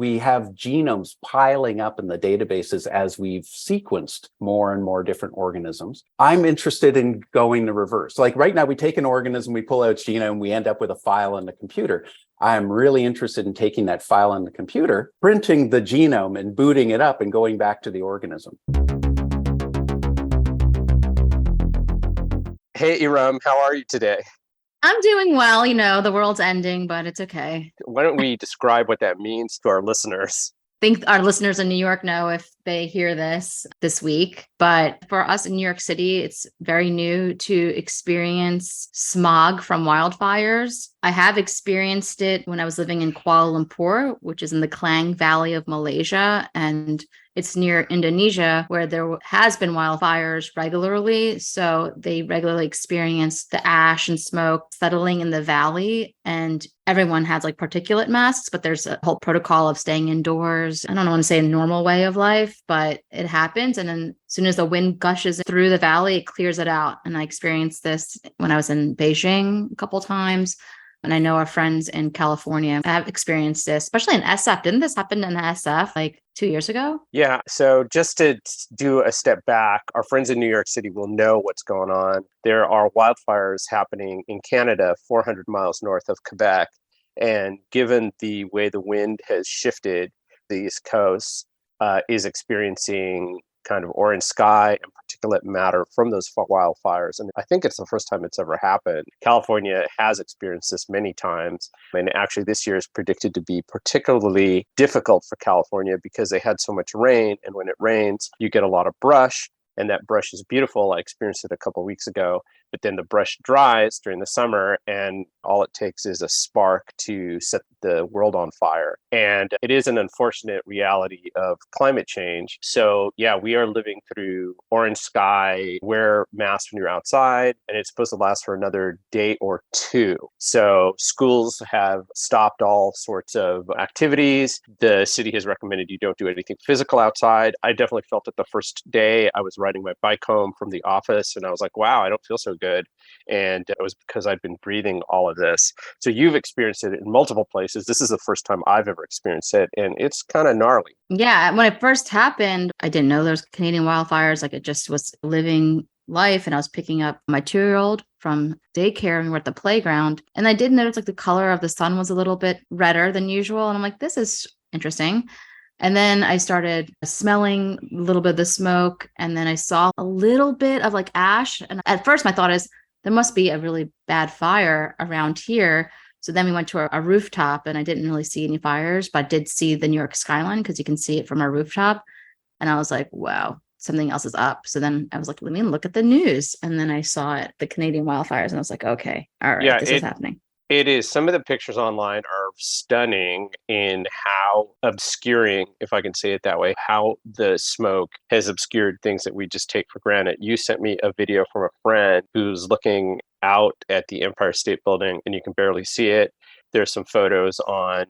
we have genomes piling up in the databases as we've sequenced more and more different organisms. I'm interested in going the reverse. Like right now, we take an organism, we pull out its genome, we end up with a file in the computer. I'm really interested in taking that file in the computer, printing the genome and booting it up and going back to the organism. Hey, Erum, how are you today? I'm doing well. The world's ending, but it's okay. Why don't we describe what that means to our listeners? I think our listeners in New York know if they hear this week. But for us in New York City, it's very new to experience smog from wildfires. I have experienced it when I was living in Kuala Lumpur, which is in the Klang Valley of Malaysia. And it's near Indonesia, where there has been wildfires regularly. So they regularly experience the ash and smoke settling in the valley. And everyone has like particulate masks, but there's a whole protocol of staying indoors. I don't want to say a normal way of life, but it happens. And then as soon as the wind gushes through the valley, it clears it out. And I experienced this when I was in Beijing a couple of times. And I know our friends in California have experienced this, especially in SF. Didn't this happen in SF like 2 years ago? Yeah. So just to do a step back, our friends in New York City will know what's going on. There are wildfires happening in Canada, 400 miles north of Quebec. And given the way the wind has shifted, the East Coast is experiencing kind of orange sky and particulate matter from those wildfires. And I think it's the first time it's ever happened. California has experienced this many times. And actually this year is predicted to be particularly difficult for California because they had so much rain. And when it rains, you get a lot of brush. And that brush is beautiful. I experienced it a couple of weeks ago. But then the brush dries during the summer, and all it takes is a spark to set the world on fire. And it is an unfortunate reality of climate change. So yeah, we are living through orange sky, wear masks when you're outside, and it's supposed to last for another day or two. So schools have stopped all sorts of activities. The city has recommended you don't do anything physical outside. I definitely felt it the first day. I was riding my bike home from the office, and I was like, wow, I don't feel so good. And it was because I'd been breathing all of this. So you've experienced it in multiple places. This is the first time I've ever experienced it, and it's kind of gnarly. Yeah, when it first happened, I didn't know there was Canadian wildfires. Like it just was living life, and I was picking up my 2-year-old from daycare, and we were at the playground. And I did notice like the color of the sun was a little bit redder than usual. And I'm like, this is interesting. And then I started smelling a little bit of the smoke, and then I saw a little bit of like ash. And at first my thought is there must be a really bad fire around here. So then we went to a rooftop, and I didn't really see any fires, but I did see the New York skyline because you can see it from our rooftop. And I was like, wow, something else is up. So then I was like, let me look at the news. And then I saw it, the Canadian wildfires, and I was like, okay, all right, this is happening. It is. Some of the pictures online are stunning in how obscuring, if I can say it that way, how the smoke has obscured things that we just take for granted. You sent me a video from a friend who's looking out at the Empire State Building, and you can barely see it. There's some photos on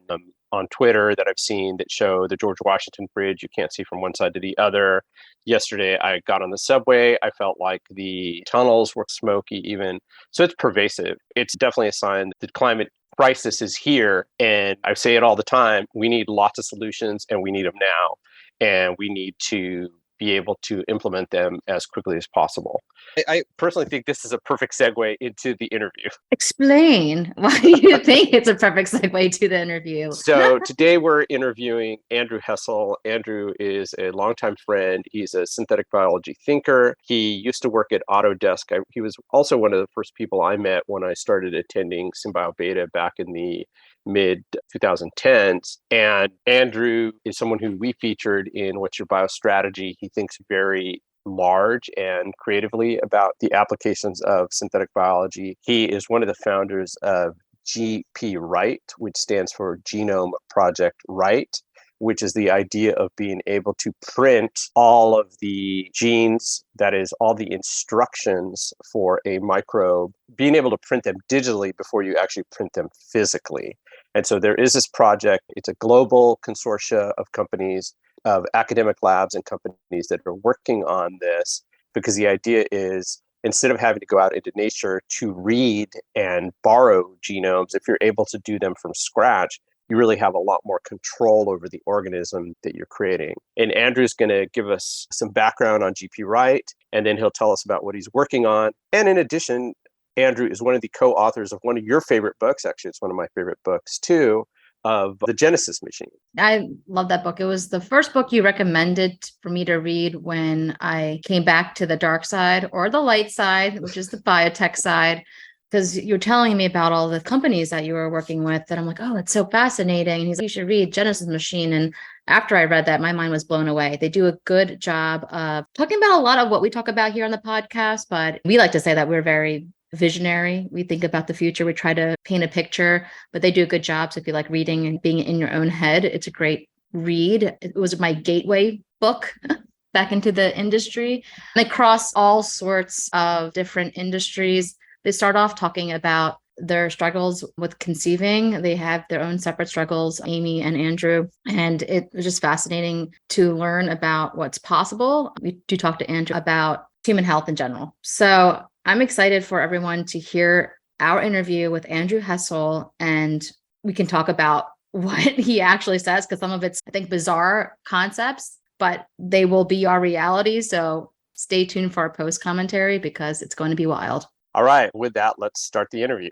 Twitter that I've seen that show the George Washington Bridge. You can't see from one side to the other. Yesterday, I got on the subway. I felt like the tunnels were smoky even. So it's pervasive. It's definitely a sign that the climate crisis is here. And I say it all the time. We need lots of solutions, and we need them now. And we need to be able to implement them as quickly as possible. I personally think this is a perfect segue into the interview. Explain why you think it's a perfect segue to the interview. So today we're interviewing Andrew Hessel. Andrew is a longtime friend. He's a synthetic biology thinker. He used to work at Autodesk. He was also one of the first people I met when I started attending SymBioBeta back in the mid 2010s. And Andrew is someone who we featured in What's Your Bio Strategy. He thinks very large and creatively about the applications of synthetic biology. He is one of the founders of GP Write, which stands for Genome Project Write, which is the idea of being able to print all of the genes, that is, all the instructions for a microbe, being able to print them digitally before you actually print them physically. And so there is this project. It's a global consortia of companies, of academic labs and companies that are working on this, because the idea is, instead of having to go out into nature to read and borrow genomes, if you're able to do them from scratch, you really have a lot more control over the organism that you're creating. And Andrew's going to give us some background on GP Write, and then he'll tell us about what he's working on. And in addition, Andrew is one of the co-authors of one of your favorite books. Actually, it's one of my favorite books too, of the Genesis machine. I love that book. It was the first book you recommended for me to read when I came back to the dark side or the light side, which is the biotech side, because you're telling me about all the companies that you were working with that I'm like, oh, it's so fascinating. And he's like, you should read Genesis Machine. And after I read that, my mind was blown away. They do a good job of talking about a lot of what we talk about here on the podcast, but we like to say that we're very visionary. We think about the future. We try to paint a picture, but they do a good job. So if you like reading and being in your own head, it's a great read. It was my gateway book back into the industry. And they cross all sorts of different industries. They start off talking about their struggles with conceiving. They have their own separate struggles, Amy and Andrew. And it was just fascinating to learn about what's possible. We do talk to Andrew about human health in general. So I'm excited for everyone to hear our interview with Andrew Hessel, and we can talk about what he actually says, because some of it's, I think, bizarre concepts, but they will be our reality. So stay tuned for our post commentary because it's going to be wild. All right, with that, let's start the interview.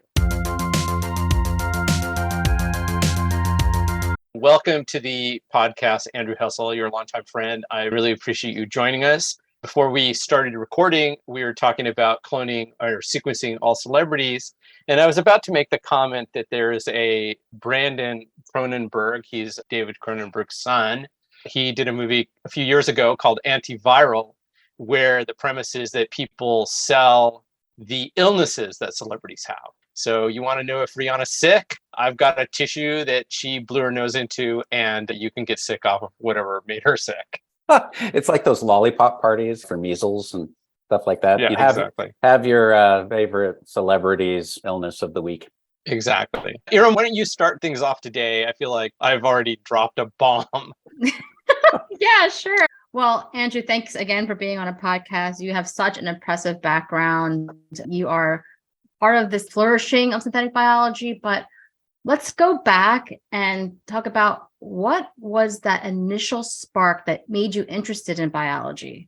Welcome to the podcast, Andrew Hessel, your longtime friend. I really appreciate you joining us. Before we started recording, we were talking about cloning or sequencing all celebrities. And I was about to make the comment that there is a Brandon Cronenberg. He's David Cronenberg's son. He did a movie a few years ago called Antiviral, where the premise is that people sell the illnesses that celebrities have. So you want to know if Rihanna's sick? I've got a tissue that she blew her nose into, and you can get sick off of whatever made her sick. It's like those lollipop parties for measles and stuff like that. Yeah, You have, exactly. Have your favorite celebrity's illness of the week. Exactly. Erum, why don't you start things off today? I feel like I've already dropped a bomb. Yeah, sure. Well, Andrew, thanks again for being on a podcast. You have such an impressive background. You are part of this flourishing of synthetic biology, but let's go back and talk about what was that initial spark that made you interested in biology?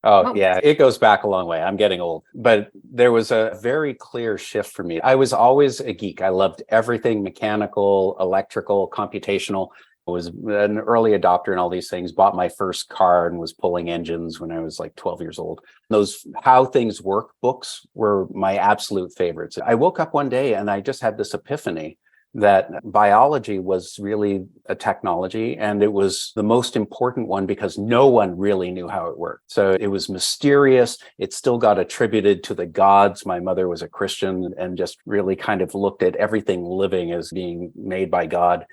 Oh, yeah, it goes back a long way. I'm getting old, but there was a very clear shift for me. I was always a geek. I loved everything mechanical, electrical, computational. I was an early adopter in all these things, bought my first car and was pulling engines when I was like 12 years old. Those How Things Work books were my absolute favorites. I woke up one day and I just had this epiphany that biology was really a technology, and it was the most important one because no one really knew how it worked. So it was mysterious. It still got attributed to the gods. My mother was a Christian and just really kind of looked at everything living as being made by God.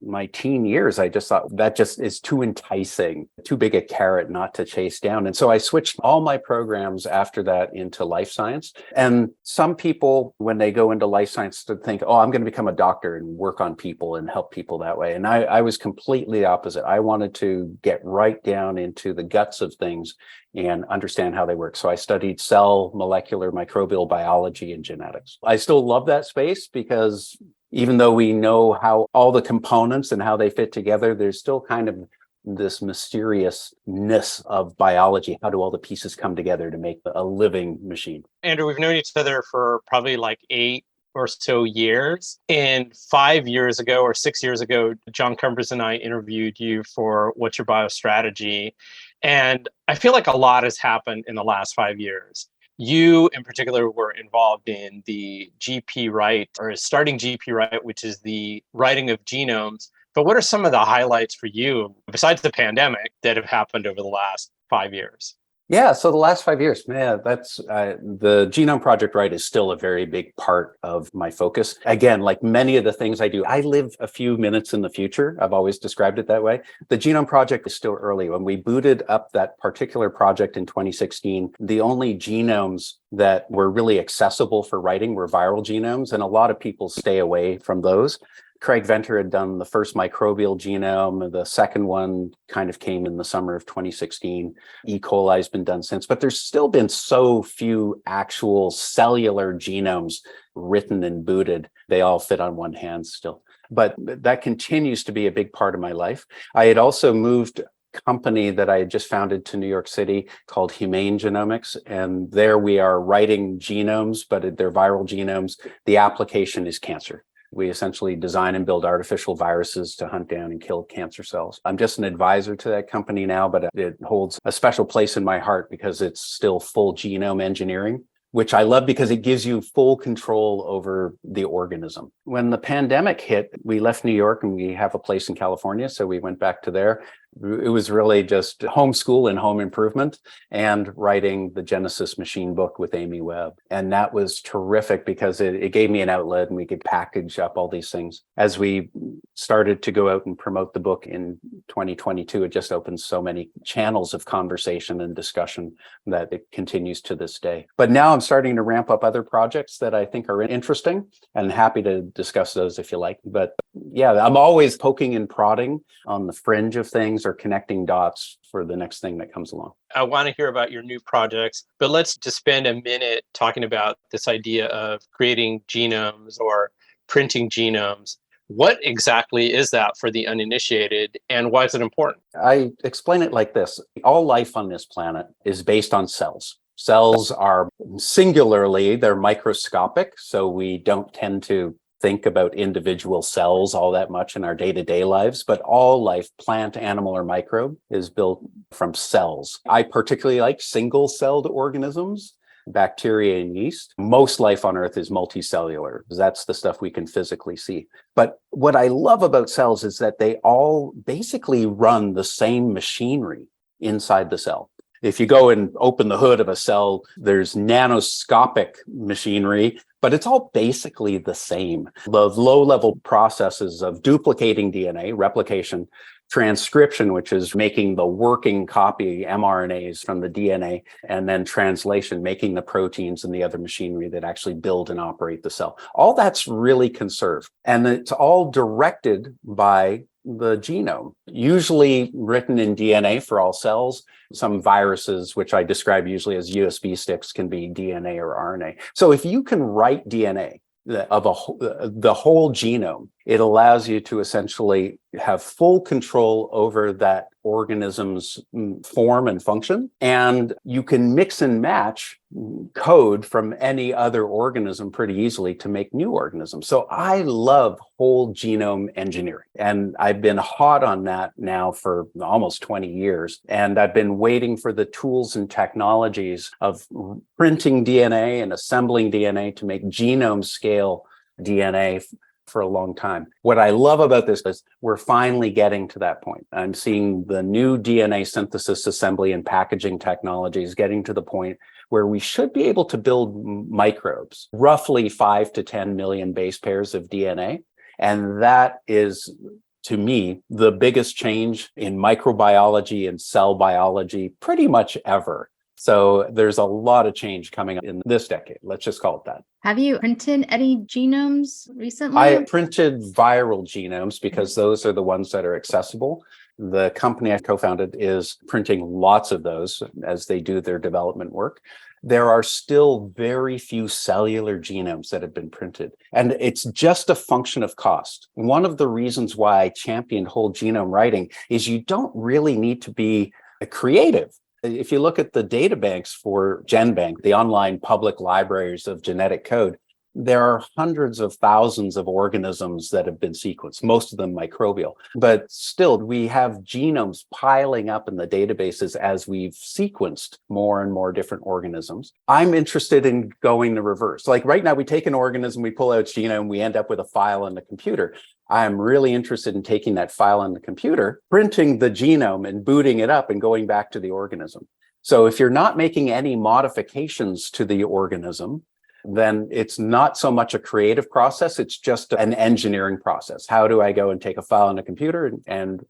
My teen years, I just thought that just is too enticing, too big a carrot not to chase down. And so I switched all my programs after that into life science. And some people, when they go into life science, think, oh, I'm going to become a doctor and work on people and help people that way. And I was completely the opposite. I wanted to get right down into the guts of things and understand how they work. So I studied cell, molecular, microbial biology, and genetics. I still love that space because even though we know how all the components and how they fit together, there's still kind of this mysteriousness of biology. How do all the pieces come together to make a living machine? Andrew, we've known each other for probably like 8 or so years. And 5 years ago or 6 years ago, John Cumbers and I interviewed you for What's Your Bio Strategy? And I feel like a lot has happened in the last 5 years. You, in particular, were involved in the GP Write, or starting GP Write, which is the writing of genomes. But what are some of the highlights for you, besides the pandemic, that have happened over the last 5 years? Yeah, so the last 5 years, man, that's the Genome Project Write is still a very big part of my focus. Again, like many of the things I do, I live a few minutes in the future. I've always described it that way. The Genome Project is still early. When we booted up that particular project in 2016, the only genomes that were really accessible for writing were viral genomes, and a lot of people stay away from those. Craig Venter had done the first microbial genome. The second one kind of came in the summer of 2016. E. coli has been done since, but there's still been so few actual cellular genomes written and booted. They all fit on one hand still. but that continues to be a big part of my life. I had also moved company that I had just founded to New York City called Humane Genomics. And there we are writing genomes, but they're viral genomes. The application is cancer. We essentially design and build artificial viruses to hunt down and kill cancer cells. I'm just an advisor to that company now, but it holds a special place in my heart because it's still full genome engineering, which I love because it gives you full control over the organism. When the pandemic hit, we left New York and we have a place in California, so we went back to there. It was really just homeschool and home improvement and writing the Genesis machine book with Amy Webb. And that was terrific because it gave me an outlet and we could package up all these things. As we started to go out and promote the book in 2022, it just opened so many channels of conversation and discussion that it continues to this day. But now I'm starting to ramp up other projects that I think are interesting and happy to discuss those if you like. But yeah, I'm always poking and prodding on the fringe of things or connecting dots for the next thing that comes along. I want to hear about your new projects, but let's just spend a minute talking about this idea of creating genomes or printing genomes. What exactly is that for the uninitiated, and why is it important? I explain it like this. All life on this planet is based on cells. Cells are singularly, they're microscopic, so we don't tend to think about individual cells all that much in our day-to-day lives, but all life, plant, animal, or microbe, is built from cells. I particularly like single-celled organisms, bacteria and yeast. Most life on Earth is multicellular. That's the stuff we can physically see. But what I love about cells is that they all basically run the same machinery inside the cell. If you go and open the hood of a cell, there's nanoscopic machinery, but it's all basically the same. The low-level processes of duplicating DNA, replication, transcription, which is making the working copy mRNAs from the DNA, and then translation, making the proteins and the other machinery that actually build and operate the cell. All that's really conserved, and it's all directed by the genome, usually written in DNA for all cells. Some viruses, which I describe usually as USB sticks, can be DNA or RNA. So if you can write DNA of the whole genome, it allows you to essentially have full control over that organism's form and function. And you can mix and match code from any other organism pretty easily to make new organisms. So I love whole genome engineering. And I've been hot on that now for almost 20 years. And I've been waiting for the tools and technologies of printing DNA and assembling DNA to make genome scale DNA for a long time. What I love about this is we're finally getting to that point. I'm seeing the new DNA synthesis, assembly, and packaging technologies getting to the point where we should be able to build microbes, roughly 5 to 10 million base pairs of DNA. And that is, to me, the biggest change in microbiology and cell biology pretty much ever. So there's a lot of change coming up in this decade. Let's just call it that. Have you printed any genomes recently? I printed viral genomes because those are the ones that are accessible. The company I co-founded is printing lots of those as they do their development work. There are still very few cellular genomes that have been printed, and it's just a function of cost. One of the reasons why I championed whole genome writing is you don't really need to be creative. If you look at the data banks for GenBank, the online public libraries of genetic code, there are hundreds of thousands of organisms that have been sequenced, most of them microbial. But still, we have genomes piling up in the databases as we've sequenced more and more different organisms. I'm interested in going the reverse. Like right now, we take an organism, we pull out its genome, we end up with a file on the computer. I'm really interested in taking that file on the computer, printing the genome and booting it up and going back to the organism. So if you're not making any modifications to the organism, then it's not so much a creative process, it's just an engineering process. How do I go and take a file on a computer and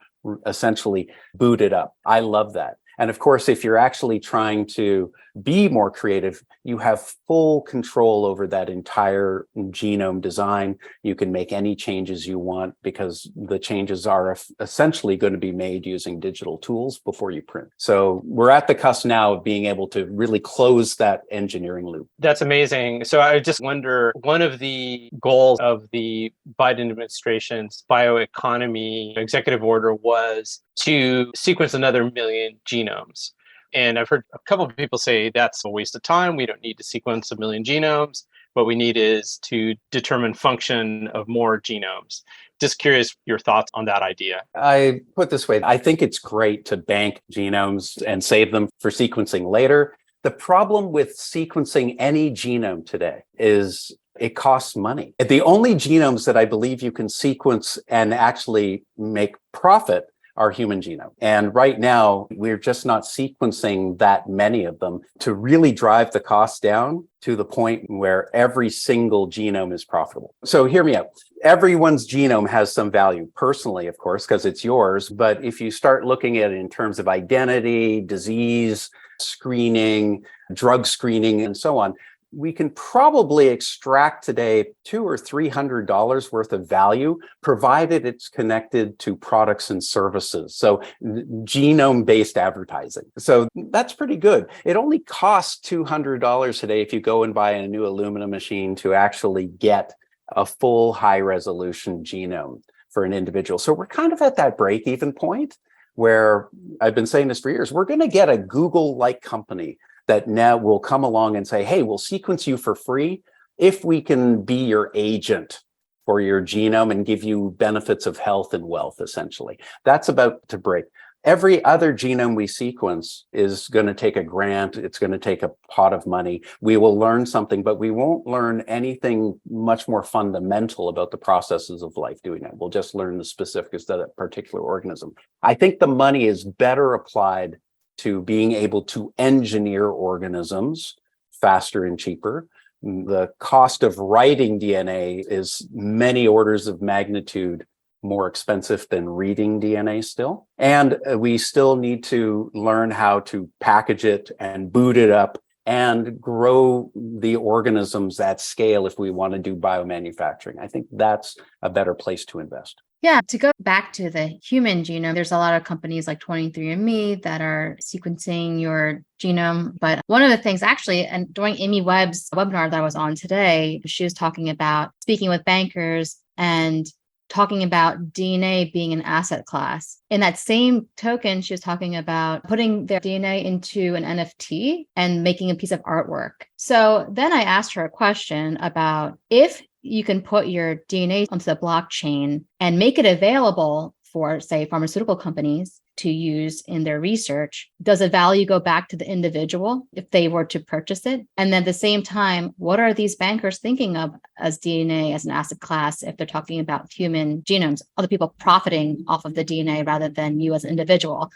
essentially boot it up? I love that. And of course, if you're actually trying to be more creative, you have full control over that entire genome design. You can make any changes you want because the changes are essentially going to be made using digital tools before you print. So we're at the cusp now of being able to really close that engineering loop. That's amazing. So I just wonder, one of the goals of the Biden administration's bioeconomy executive order was to sequence another million genomes. And I've heard a couple of people say that's a waste of time. We don't need to sequence a million genomes. What we need is to determine function of more genomes. Just curious your thoughts on that idea. I put this way, I think it's great to bank genomes and save them for sequencing later. The problem with sequencing any genome today is it costs money. The only genomes that I believe you can sequence and actually make profit are human genome. And right now, we're just not sequencing that many of them to really drive the cost down to the point where every single genome is profitable. So hear me out. Everyone's genome has some value personally, of course, because it's yours. But if you start looking at it in terms of identity, disease, screening, drug screening, and so on, we can probably extract today $200 or $300 worth of value, provided it's connected to products and services. So genome-based advertising. So that's pretty good. It only costs $200 today if you go and buy a new Illumina machine to actually get a full high-resolution genome for an individual. So we're kind of at that break-even point where I've been saying this for years. We're going to get a Google-like company that now will come along and say, hey, we'll sequence you for free if we can be your agent for your genome and give you benefits of health and wealth, essentially. That's about to break. Every other genome we sequence is going to take a grant. It's going to take a pot of money. We will learn something, but we won't learn anything much more fundamental about the processes of life doing it. We'll just learn the specifics of that particular organism. I think the money is better applied to being able to engineer organisms faster and cheaper. The cost of writing DNA is many orders of magnitude more expensive than reading DNA still. And we still need to learn how to package it and boot it up and grow the organisms at scale if we want to do biomanufacturing. I think that's a better place to invest. Yeah, to go back to the human genome, there's a lot of companies like 23andMe that are sequencing your genome. But one of the things actually, and during Amy Webb's webinar that I was on today, she was talking about speaking with bankers and talking about DNA being an asset class. In that same token, she was talking about putting their DNA into an NFT and making a piece of artwork. So then I asked her a question about if you can put your DNA onto the blockchain and make it available for, say, pharmaceutical companies to use in their research, does the value go back to the individual if they were to purchase it? And then at the same time, what are these bankers thinking of as DNA as an asset class if they're talking about human genomes, other people profiting off of the DNA rather than you as an individual?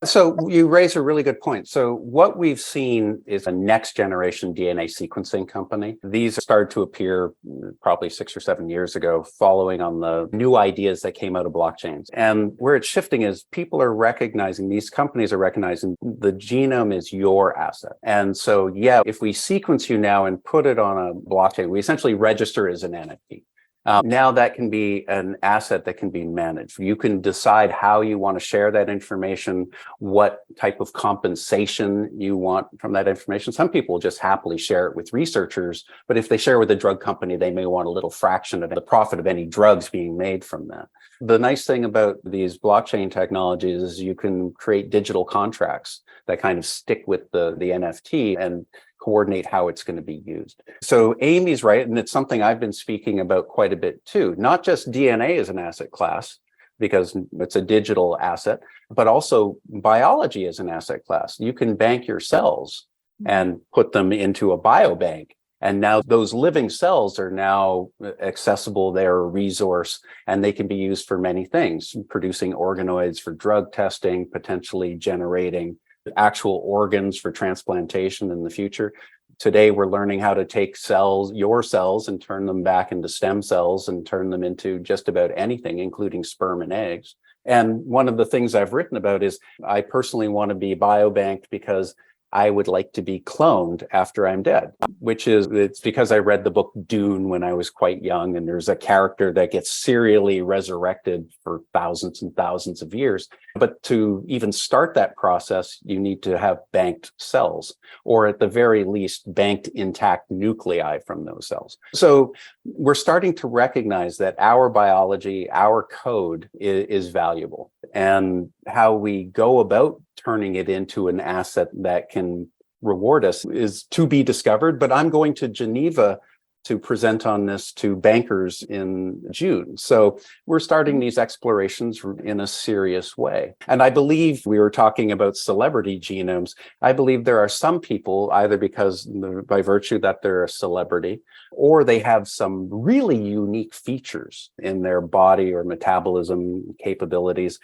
So you raise a really good point. So what we've seen is a next generation DNA sequencing company. These started to appear probably 6 or 7 years ago, following on the new ideas that came out of blockchains. And where it's shifting is people are recognizing, these companies are recognizing the genome is your asset. And so, yeah, if we sequence you now and put it on a blockchain, we essentially register as an NFT. Now that can be an asset that can be managed. You can decide how you want to share that information, what type of compensation you want from that information. Some people will just happily share it with researchers, but if they share with a drug company, they may want a little fraction of the profit of any drugs being made from that. The nice thing about these blockchain technologies is you can create digital contracts that kind of stick with the NFT and coordinate how it's going to be used. So Amy's right, and it's something I've been speaking about quite a bit too. Not just DNA as an asset class, because it's a digital asset, but also biology as an asset class. You can bank your cells and put them into a biobank. And now those living cells are now accessible, they're a resource, and they can be used for many things, producing organoids for drug testing, potentially generating actual organs for transplantation in the future. Today, we're learning how to take cells, your cells, and turn them back into stem cells and turn them into just about anything, including sperm and eggs. And one of the things I've written about is I personally want to be biobanked because I would like to be cloned after I'm dead, it's because I read the book Dune when I was quite young, and there's a character that gets serially resurrected for thousands and thousands of years. But to even start that process, you need to have banked cells, or at the very least, banked intact nuclei from those cells. So we're starting to recognize that our biology, our code is valuable, and how we go about turning it into an asset that can reward us is to be discovered. But I'm going to Geneva to present on this to bankers in June. So we're starting these explorations in a serious way. And I believe we were talking about celebrity genomes. I believe there are some people, either by virtue that they're a celebrity, or they have some really unique features in their body or metabolism capabilities,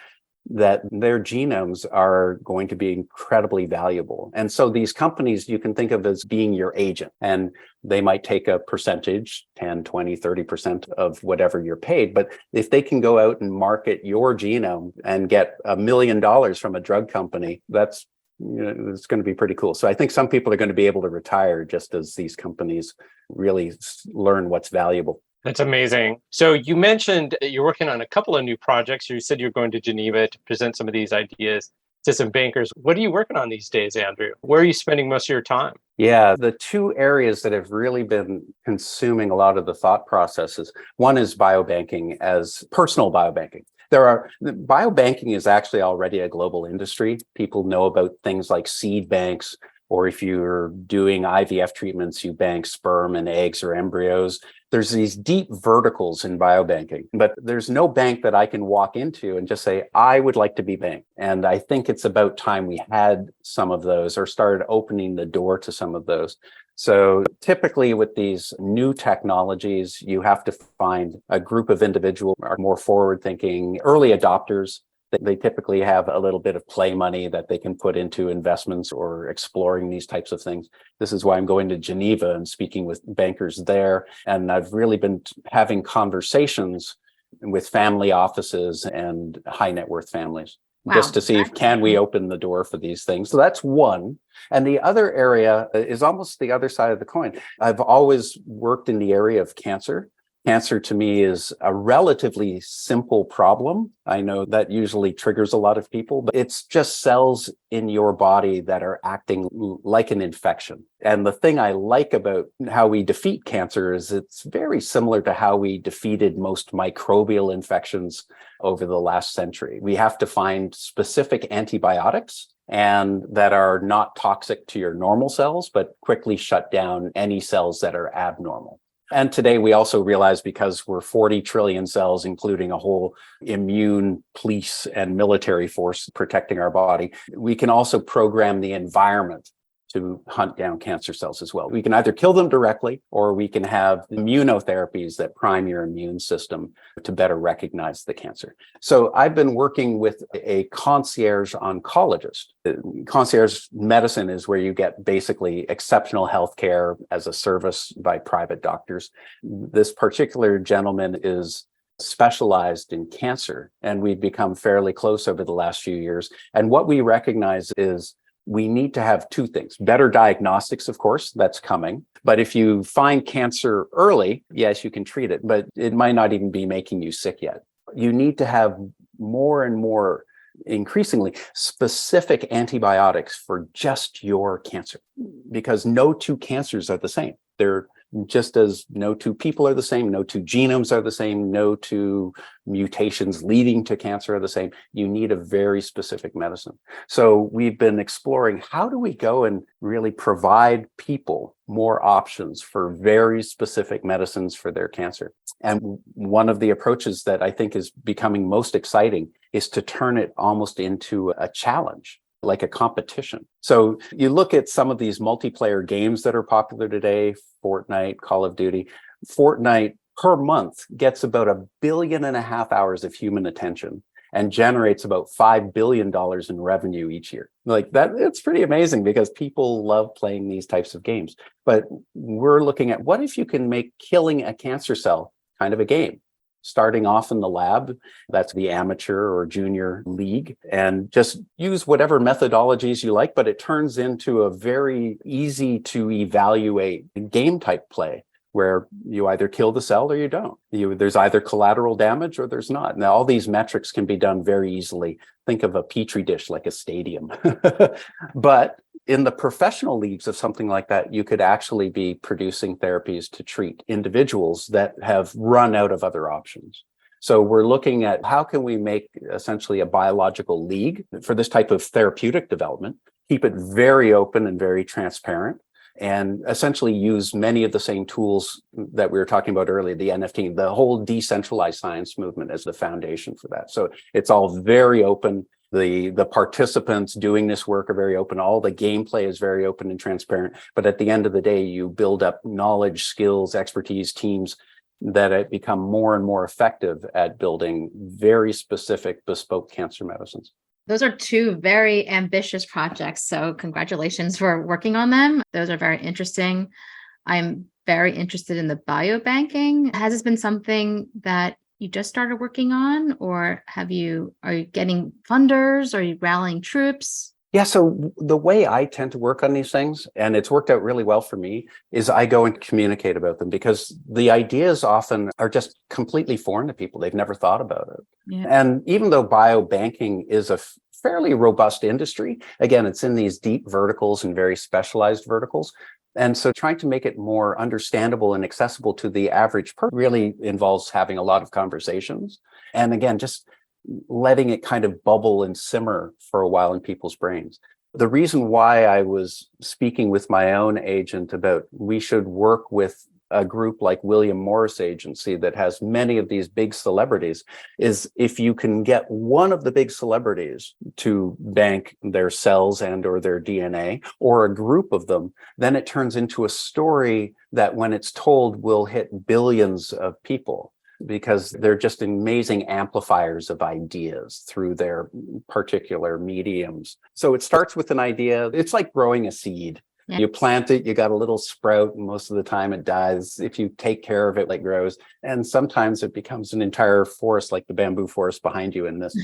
that their genomes are going to be incredibly valuable. And so these companies you can think of as being your agent, and they might take a percentage, 10, 20, 30% of whatever you're paid. But if they can go out and market your genome and get $1 million from a drug company, it's going to be pretty cool. So I think some people are going to be able to retire just as these companies really learn what's valuable. That's amazing. So you mentioned you're working on a couple of new projects. You said you're going to Geneva to present some of these ideas to some bankers. What are you working on these days, Andrew? Where are you spending most of your time? Yeah, the two areas that have really been consuming a lot of the thought processes, one is biobanking as personal biobanking. Biobanking is actually already a global industry. People know about things like seed banks, or if you're doing IVF treatments, you bank sperm and eggs or embryos. There's these deep verticals in biobanking, but there's no bank that I can walk into and just say, I would like to be banked. And I think it's about time we had some of those, or started opening the door to some of those. So typically with these new technologies, you have to find a group of individuals who are more forward-thinking, early adopters. They typically have a little bit of play money that they can put into investments or exploring these types of things. This is why I'm going to Geneva and speaking with bankers there. And I've really been having conversations with family offices and high net worth families. Wow. Just to see can we open the door for these things. So that's one. And the other area is almost the other side of the coin. I've always worked in the area of cancer. Cancer to me is a relatively simple problem. I know that usually triggers a lot of people, but it's just cells in your body that are acting like an infection. And the thing I like about how we defeat cancer is it's very similar to how we defeated most microbial infections over the last century. We have to find specific antibiotics and that are not toxic to your normal cells, but quickly shut down any cells that are abnormal. And today we also realize, because we're 40 trillion cells, including a whole immune police and military force protecting our body, we can also program the environment to hunt down cancer cells as well. We can either kill them directly, or we can have immunotherapies that prime your immune system to better recognize the cancer. So I've been working with a concierge oncologist. Concierge medicine is where you get basically exceptional healthcare as a service by private doctors. This particular gentleman is specialized in cancer, and we've become fairly close over the last few years. And what we recognize is we need to have two things. Better diagnostics, of course, that's coming. But if you find cancer early, yes, you can treat it, but it might not even be making you sick yet. You need to have more and more, increasingly, specific antibiotics for just your cancer, because no two cancers are the same. They're just as no two people are the same, no two genomes are the same, no two mutations leading to cancer are the same. You need a very specific medicine. So we've been exploring, how do we go and really provide people more options for very specific medicines for their cancer? And one of the approaches that I think is becoming most exciting is to turn it almost into a challenge, like a competition. So you look at some of these multiplayer games that are popular today, Fortnite, Call of Duty. Fortnite per month gets about 1.5 billion hours of human attention and generates about $5 billion in revenue each year. Like that, it's pretty amazing, because people love playing these types of games. But we're looking at, what if you can make killing a cancer cell kind of a game? starting off in the lab. That's the amateur or junior league, and just use whatever methodologies you like, but it turns into a very easy to evaluate game type play where you either kill the cell or you don't. There's either collateral damage or there's not. Now, all these metrics can be done very easily. Think of a petri dish like a stadium. But in the professional leagues of something like that, you could actually be producing therapies to treat individuals that have run out of other options. So we're looking at how can we make essentially a biological league for this type of therapeutic development, keep it very open and very transparent, and essentially use many of the same tools that we were talking about earlier, the NFT, the whole decentralized science movement as the foundation for that. So it's all very open. The participants doing this work are very open. All the gameplay is very open and transparent. But at the end of the day, you build up knowledge, skills, expertise, teams that become more and more effective at building very specific bespoke cancer medicines. Those are two very ambitious projects. So congratulations for working on them. Those are very interesting. I'm very interested in the biobanking. Has this been something that you just started working on, or are you getting funders? Are you rallying troops? Yeah, so the way I tend to work on these things, and it's worked out really well for me, is I go and communicate about them because the ideas often are just completely foreign to people. They've never thought about it. Yeah. And even though biobanking is a fairly robust industry, again, it's in these deep verticals and very specialized verticals. And so trying to make it more understandable and accessible to the average person really involves having a lot of conversations. And again, just letting it kind of bubble and simmer for a while in people's brains. The reason why I was speaking with my own agent about we should work with a group like William Morris Agency that has many of these big celebrities is if you can get one of the big celebrities to bank their cells and or their DNA, or a group of them, then it turns into a story that when it's told will hit billions of people, because they're just amazing amplifiers of ideas through their particular mediums. So it starts with an idea. It's like growing a seed. Yeah. You plant it, you got a little sprout, and most of the time it dies. If you take care of it, it grows. And sometimes it becomes an entire forest, like the bamboo forest behind you in this.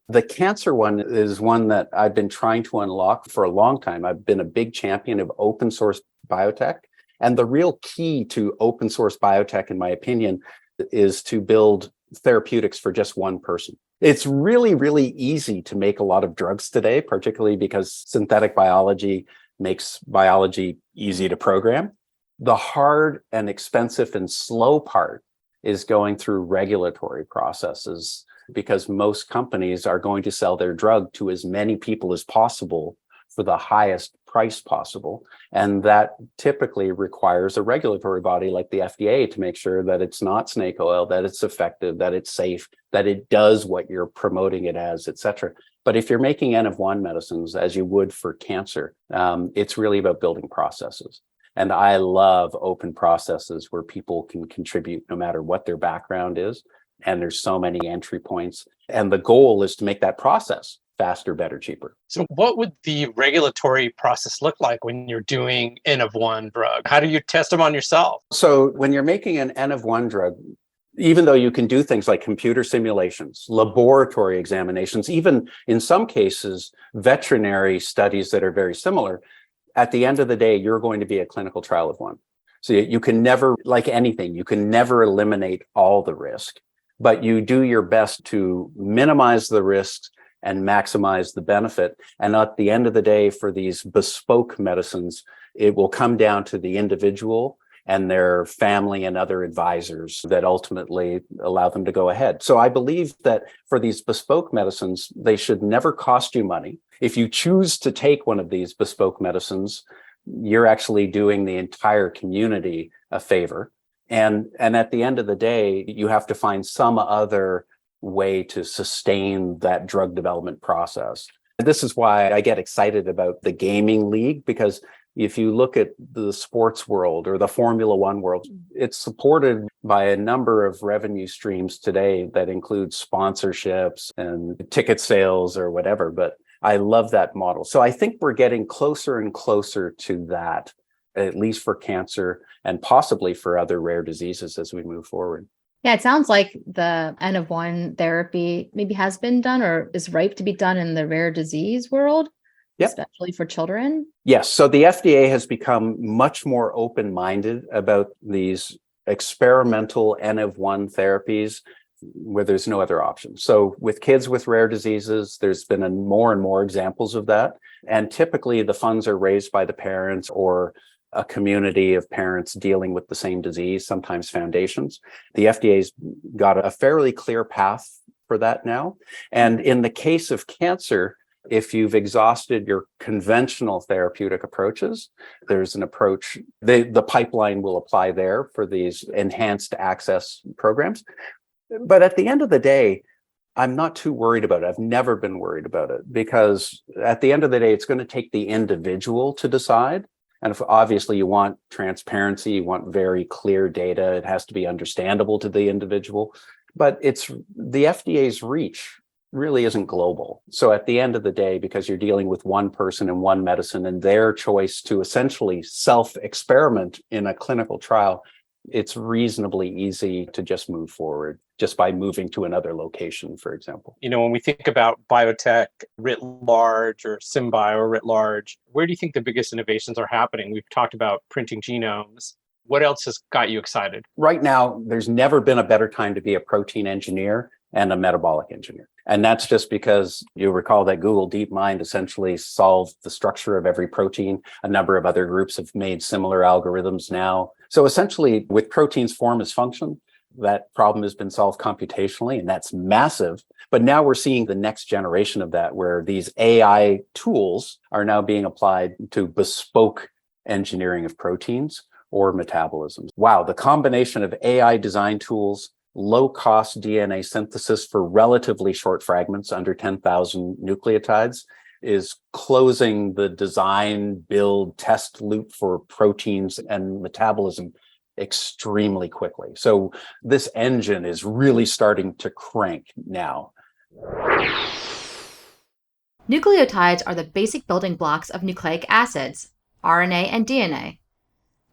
The cancer one is one that I've been trying to unlock for a long time. I've been a big champion of open source biotech. And the real key to open source biotech, in my opinion, is to build therapeutics for just one person. It's really, really easy to make a lot of drugs today, particularly because synthetic biology makes biology easy to program. The hard and expensive and slow part is going through regulatory processes, because most companies are going to sell their drug to as many people as possible for the highest price possible. And that typically requires a regulatory body like the FDA to make sure that it's not snake oil, that it's effective, that it's safe, that it does what you're promoting it as, et cetera. But if you're making N of 1 medicines, as you would for cancer, it's really about building processes. And I love open processes where people can contribute no matter what their background is. And there's so many entry points. And the goal is to make that process faster, better, cheaper. So what would the regulatory process look like when you're doing N of 1 drug? How do you test them on yourself? So when you're making an N of 1 drug, even though you can do things like computer simulations, laboratory examinations, even in some cases, veterinary studies that are very similar, at the end of the day, you're going to be a clinical trial of one. So you can never, like anything, you can never eliminate all the risk, but you do your best to minimize the risks and maximize the benefit. And at the end of the day, for these bespoke medicines, it will come down to the individual and their family and other advisors that ultimately allow them to go ahead. So I believe that for these bespoke medicines, they should never cost you money. If you choose to take one of these bespoke medicines, you're actually doing the entire community a favor. And at the end of the day, you have to find some other way to sustain that drug development process. This is why I get excited about the gaming league, because if you look at the sports world or the Formula One world, it's supported by a number of revenue streams today that include sponsorships and ticket sales or whatever. But I love that model. So I think we're getting closer and closer to that, at least for cancer and possibly for other rare diseases as we move forward. Yeah, it sounds like the N of one therapy maybe has been done or is ripe to be done in the rare disease world, Yep. especially for children. Yes. So the FDA has become much more open-minded about these experimental N of one therapies where there's no other option. So with kids with rare diseases, there's been more and more examples of that. And typically the funds are raised by the parents or a community of parents dealing with the same disease, sometimes foundations. The FDA's got a fairly clear path for that now. And in the case of cancer, if you've exhausted your conventional therapeutic approaches, there's an approach, the pipeline will apply there for these enhanced access programs. But at the end of the day, I'm not too worried about it. I've never been worried about it because at the end of the day, it's going to take the individual to decide. And if obviously you want transparency, you want very clear data, it has to be understandable to the individual. But it's the FDA's reach really isn't global. So at the end of the day, because you're dealing with one person and one medicine and their choice to essentially self-experiment in a clinical trial, it's reasonably easy to just move forward just by moving to another location, for example. You know, when we think about biotech writ large or SymBio writ large, where do you think the biggest innovations are happening? We've talked about printing genomes. What else has got you excited? Right now, there's never been a better time to be a protein engineer and a metabolic engineer. And that's just because you recall that Google DeepMind essentially solved the structure of every protein. A number of other groups have made similar algorithms now. So essentially, with proteins form as function, that problem has been solved computationally, and that's massive. But now we're seeing the next generation of that, where these AI tools are now being applied to bespoke engineering of proteins or metabolisms. Wow, the combination of AI design tools, low-cost DNA synthesis for relatively short fragments under 10,000 nucleotides is closing the design, build, test loop for proteins and metabolism extremely quickly. So this engine is really starting to crank now. Nucleotides are the basic building blocks of nucleic acids, RNA and DNA.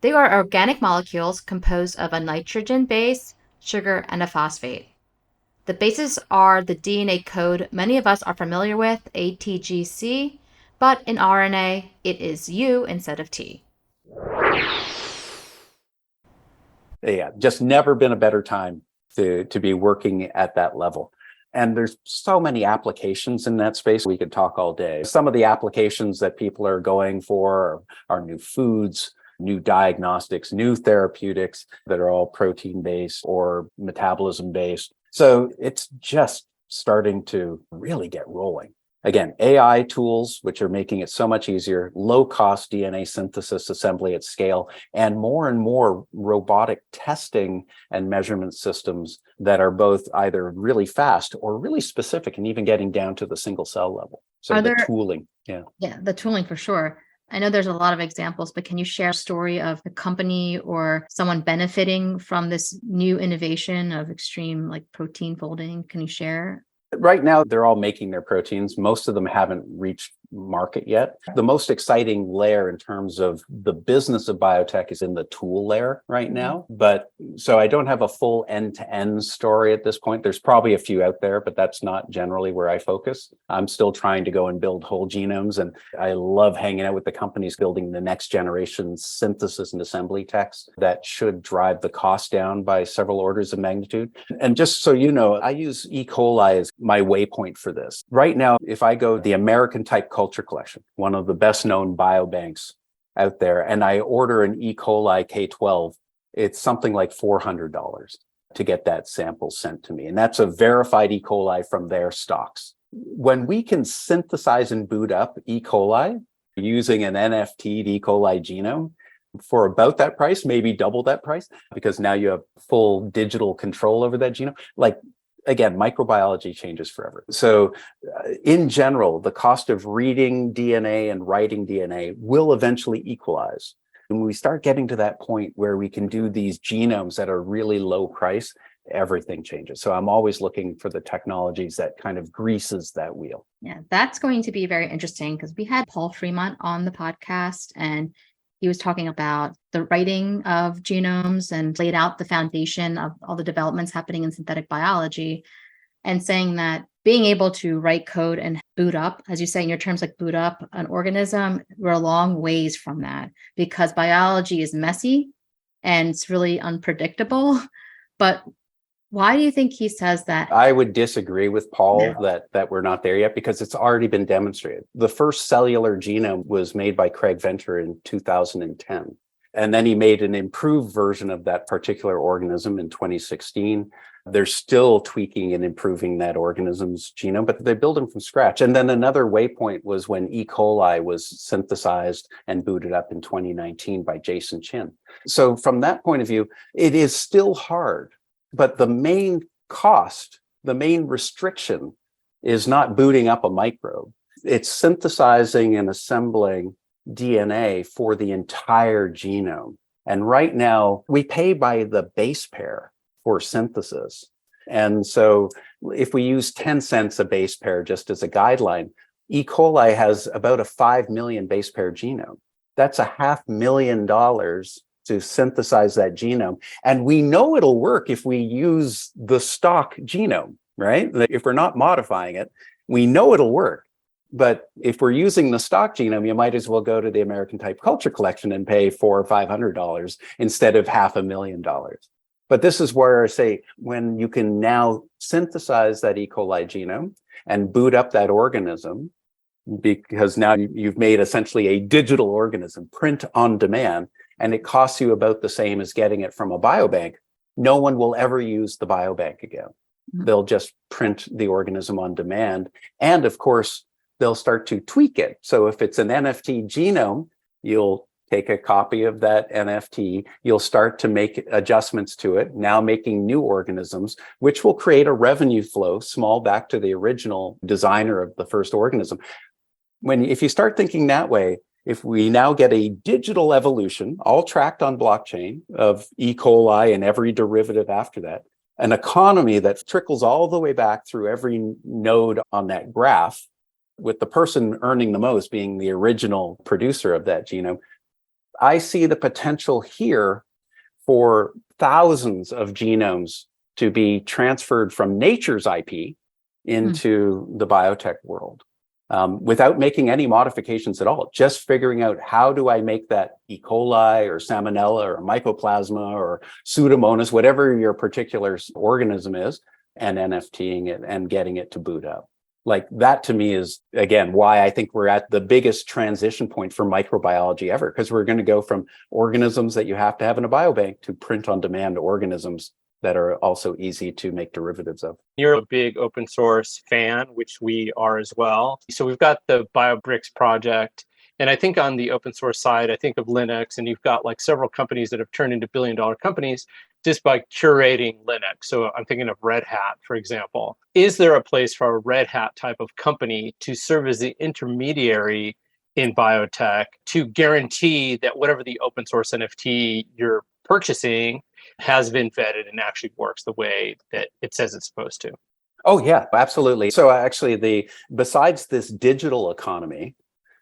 They are organic molecules composed of a nitrogen base, sugar, and a phosphate. The bases are the DNA code many of us are familiar with, ATGC, but in RNA, it is U instead of T. Yeah, just never been a better time to be working at that level. And there's so many applications in that space. We could talk all day. Some of the applications that people are going for are new foods, new diagnostics, new therapeutics that are all protein-based or metabolism-based. So it's just starting to really get rolling. Again, AI tools, which are making it so much easier, low-cost DNA synthesis assembly at scale, and more robotic testing and measurement systems that are both either really fast or really specific and even getting down to the single cell level. So the tooling, Yeah, the tooling for sure. I know there's a lot of examples, but can you share a story of a company or someone benefiting from this new innovation of extreme like protein folding? Can you share? Right now, they're all making their proteins. Most of them haven't reached market yet. The most exciting layer in terms of the business of biotech is in the tool layer right now. But so I don't have a full end-to-end story at this point. There's probably a few out there, but that's not generally where I focus. I'm still trying to go and build whole genomes. And I love hanging out with the companies building the next generation synthesis and assembly techs that should drive the cost down by several orders of magnitude. And just so you know, I use E. coli as my waypoint for this. Right now, if I go the American Type Culture Collection, one of the best known biobanks out there, and I order an E. coli K12, it's something like $400 to get that sample sent to me. And that's a verified E. coli from their stocks. When we can synthesize and boot up E. coli using an NFT'd E. coli genome for about that price, maybe double that price, because now you have full digital control over that genome, like, again, microbiology changes forever. So in general, the cost of reading DNA and writing DNA will eventually equalize. And when we start getting to that point where we can do these genomes at a really low price, everything changes. So I'm always looking for the technologies that kind of greases that wheel. Yeah, that's going to be very interesting because we had Paul Fremont on the podcast and he was talking about the writing of genomes and laid out the foundation of all the developments happening in synthetic biology, and saying that being able to write code and boot up, as you say in your terms, like boot up an organism, we're a long ways from that because biology is messy and it's really unpredictable. But why do you think he says that? I would disagree with Paul that we're not there yet because it's already been demonstrated. The first cellular genome was made by Craig Venter in 2010. And then he made an improved version of that particular organism in 2016. They're still tweaking and improving that organism's genome, but they build them from scratch. And then another waypoint was when E. coli was synthesized and booted up in 2019 by Jason Chin. So from that point of view, it is still hard. But the main cost, the main restriction is not booting up a microbe. It's synthesizing and assembling DNA for the entire genome. And right now, we pay by the base pair for synthesis. And so if we use 10 cents a base pair just as a guideline, E. coli has about a 5 million base pair genome. That's $500,000 to synthesize that genome. And we know it'll work if we use the stock genome, right? If we're not modifying it, we know it'll work. But if we're using the stock genome, you might as well go to the American Type Culture Collection and pay $400 or $500 instead of $500,000. But this is where I say, when you can now synthesize that E. coli genome and boot up that organism, because now you've made essentially a digital organism, print on demand, and it costs you about the same as getting it from a biobank, no one will ever use the biobank again. They'll just print the organism on demand. And of course, they'll start to tweak it. So if it's an NFT genome, you'll take a copy of that NFT, you'll start to make adjustments to it, now making new organisms, which will create a revenue flow, small back to the original designer of the first organism. If you start thinking that way, if we now get a digital evolution, all tracked on blockchain of E. coli and every derivative after that, an economy that trickles all the way back through every node on that graph, with the person earning the most being the original producer of that genome, I see the potential here for thousands of genomes to be transferred from nature's IP into the biotech world. Without making any modifications at all, just figuring out how do I make that E. coli or salmonella or mycoplasma or pseudomonas, whatever your particular organism is, and NFTing it and getting it to boot up. Like that to me is, again, why I think we're at the biggest transition point for microbiology ever, because we're going to go from organisms that you have to have in a biobank to print on demand organisms that are also easy to make derivatives of. You're a big open source fan, which we are as well. So we've got the BioBricks project. And I think on the open source side, I think of Linux, and you've got like several companies that have turned into billion-dollar companies just by curating Linux. So I'm thinking of Red Hat, for example. Is there a place for a Red Hat type of company to serve as the intermediary in biotech to guarantee that whatever the open source NFT you're purchasing has been vetted and actually works the way that it says it's supposed to? Oh, yeah, absolutely. So actually, besides this digital economy,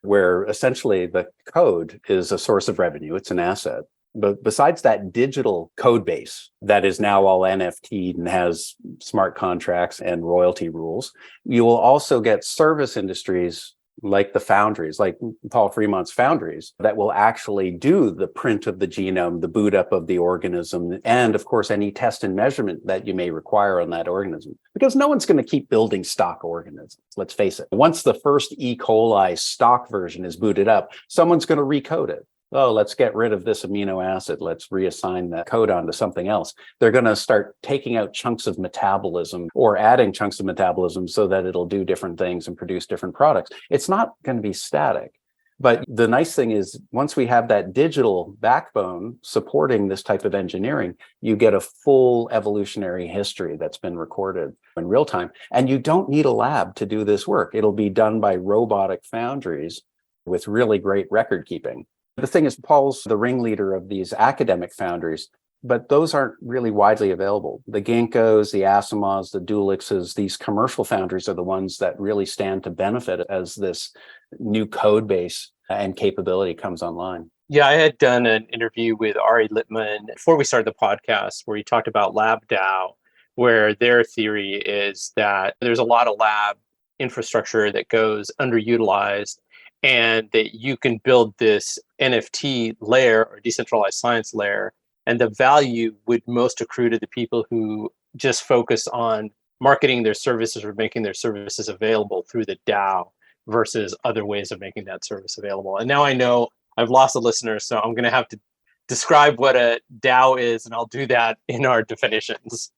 where essentially the code is a source of revenue, it's an asset. But besides that digital code base that is now all NFT'd and has smart contracts and royalty rules, you will also get service industries like the foundries, like Paul Fremont's foundries, that will actually do the print of the genome, the boot up of the organism, and of course, any test and measurement that you may require on that organism. Because no one's going to keep building stock organisms, let's face it. Once the first E. coli stock version is booted up, someone's going to recode it. Oh, let's get rid of this amino acid. Let's reassign that codon to something else. They're going to start taking out chunks of metabolism or adding chunks of metabolism so that it'll do different things and produce different products. It's not going to be static. But the nice thing is, once we have that digital backbone supporting this type of engineering, you get a full evolutionary history that's been recorded in real time. And you don't need a lab to do this work. It'll be done by robotic foundries with really great record keeping. The thing is, Paul's the ringleader of these academic foundries, but those aren't really widely available. The Ginkgos, the Asimovs, the Dulixes, these commercial foundries are the ones that really stand to benefit as this new code base and capability comes online. Yeah, I had done an interview with Ari Littman before we started the podcast where he talked about Lab DAO, where their theory is that there's a lot of lab infrastructure that goes underutilized and that you can build this NFT layer or decentralized science layer. And the value would most accrue to the people who just focus on marketing their services or making their services available through the DAO versus other ways of making that service available. And now I know I've lost a listener, so I'm going to have to describe what a DAO is, and I'll do that in our definitions.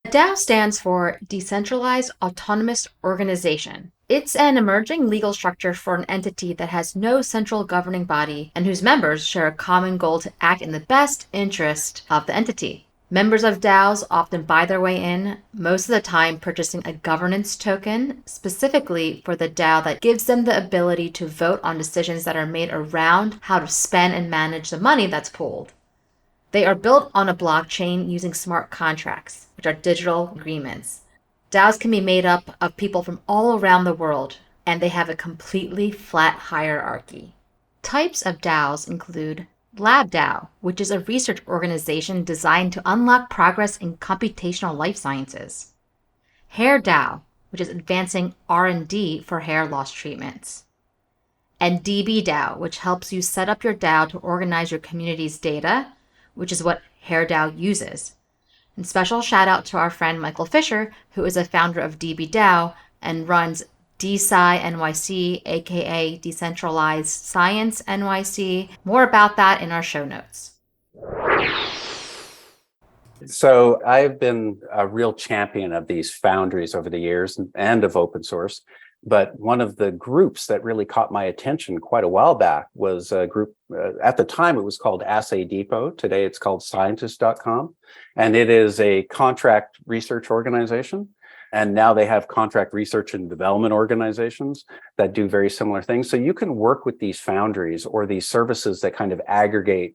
DAO stands for Decentralized Autonomous Organization. It's an emerging legal structure for an entity that has no central governing body and whose members share a common goal to act in the best interest of the entity. Members of DAOs often buy their way in, most of the time purchasing a governance token specifically for the DAO that gives them the ability to vote on decisions that are made around how to spend and manage the money that's pooled. They are built on a blockchain using smart contracts, which are digital agreements. DAOs can be made up of people from all around the world, and they have a completely flat hierarchy. Types of DAOs include Lab DAO, which is a research organization designed to unlock progress in computational life sciences. Hair DAO, which is advancing R&D for hair loss treatments. And DB DAO, which helps you set up your DAO to organize your community's data, which is what Hair DAO uses. And special shout out to our friend Michael Fisher, who is a founder of DB DAO and runs DSci NYC, aka Decentralized Science NYC. More about that in our show notes. So I've been a real champion of these foundries over the years and of open source. But one of the groups that really caught my attention quite a while back was a group, at the time it was called Assay Depot. Today it's called scientist.com. And it is a contract research organization. And now they have contract research and development organizations that do very similar things. So you can work with these foundries or these services that kind of aggregate